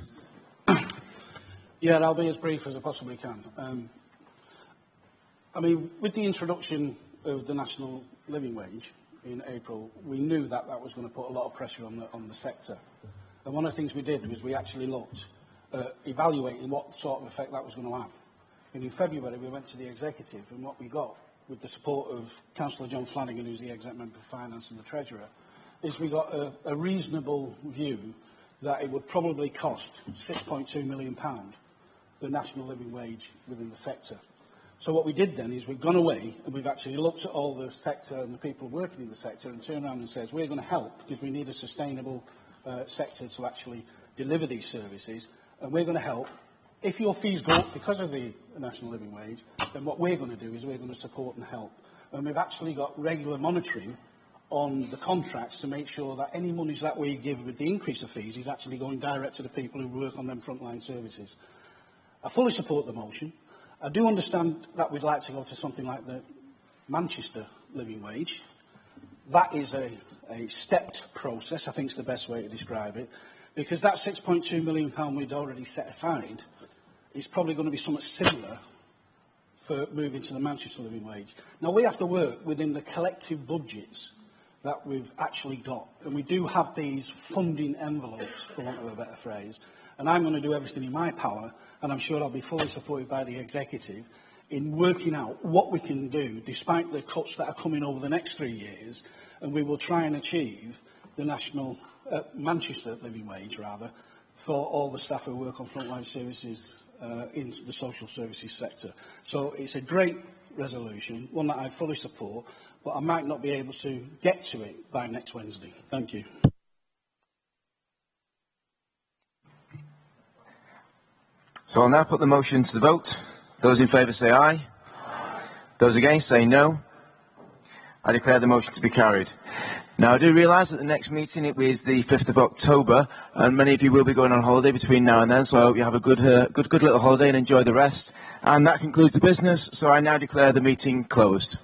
Yeah, I'll be as brief as I possibly can. I mean, with the introduction of the national living wage in April, we knew that that was going to put a lot of pressure on the sector. And one of the things we did was we actually looked at evaluating what sort of effect that was going to have. And in February, we went to the executive, and what we got, with the support of Councillor John Flanagan, who's the Exec Member for Finance and the Treasurer, is we got a reasonable view that it would probably cost £6.2 million, the national living wage within the sector. So what we did then is we've gone away and we've actually looked at all the sector and the people working in the sector and turned around and said, we're going to help because we need a sustainable sector to actually deliver these services, and we're going to help. If your fees go up because of the national living wage, then what we're going to do is we're going to support and help. And we've actually got regular monitoring on the contracts to make sure that any monies that we give with the increase of fees is actually going direct to the people who work on them frontline services. I fully support the motion. I do understand that we'd like to go to something like the Manchester living wage. That is a stepped process, I think is the best way to describe it, because that £6.2 million we'd already set aside is probably going to be somewhat similar for moving to the Manchester living wage. Now, we have to work within the collective budgets that we've actually got, and we do have these funding envelopes, for want of a better phrase, and I'm going to do everything in my power, and I'm sure I'll be fully supported by the executive, in working out what we can do, despite the cuts that are coming over the next 3 years, and we will try and achieve the national, Manchester living wage, rather, for all the staff who work on frontline services in the social services sector. So it's a great resolution, one that I fully support, but I might not be able to get to it by next Wednesday. Thank you. So I'll now put the motion to the vote. Those in favour say aye. Aye. Those against say no. I declare the motion to be carried. Now, I do realise that the next meeting is the 5th of October, and many of you will be going on holiday between now and then, so I hope you have a good little holiday and enjoy the rest. And that concludes the business, so I now declare the meeting closed.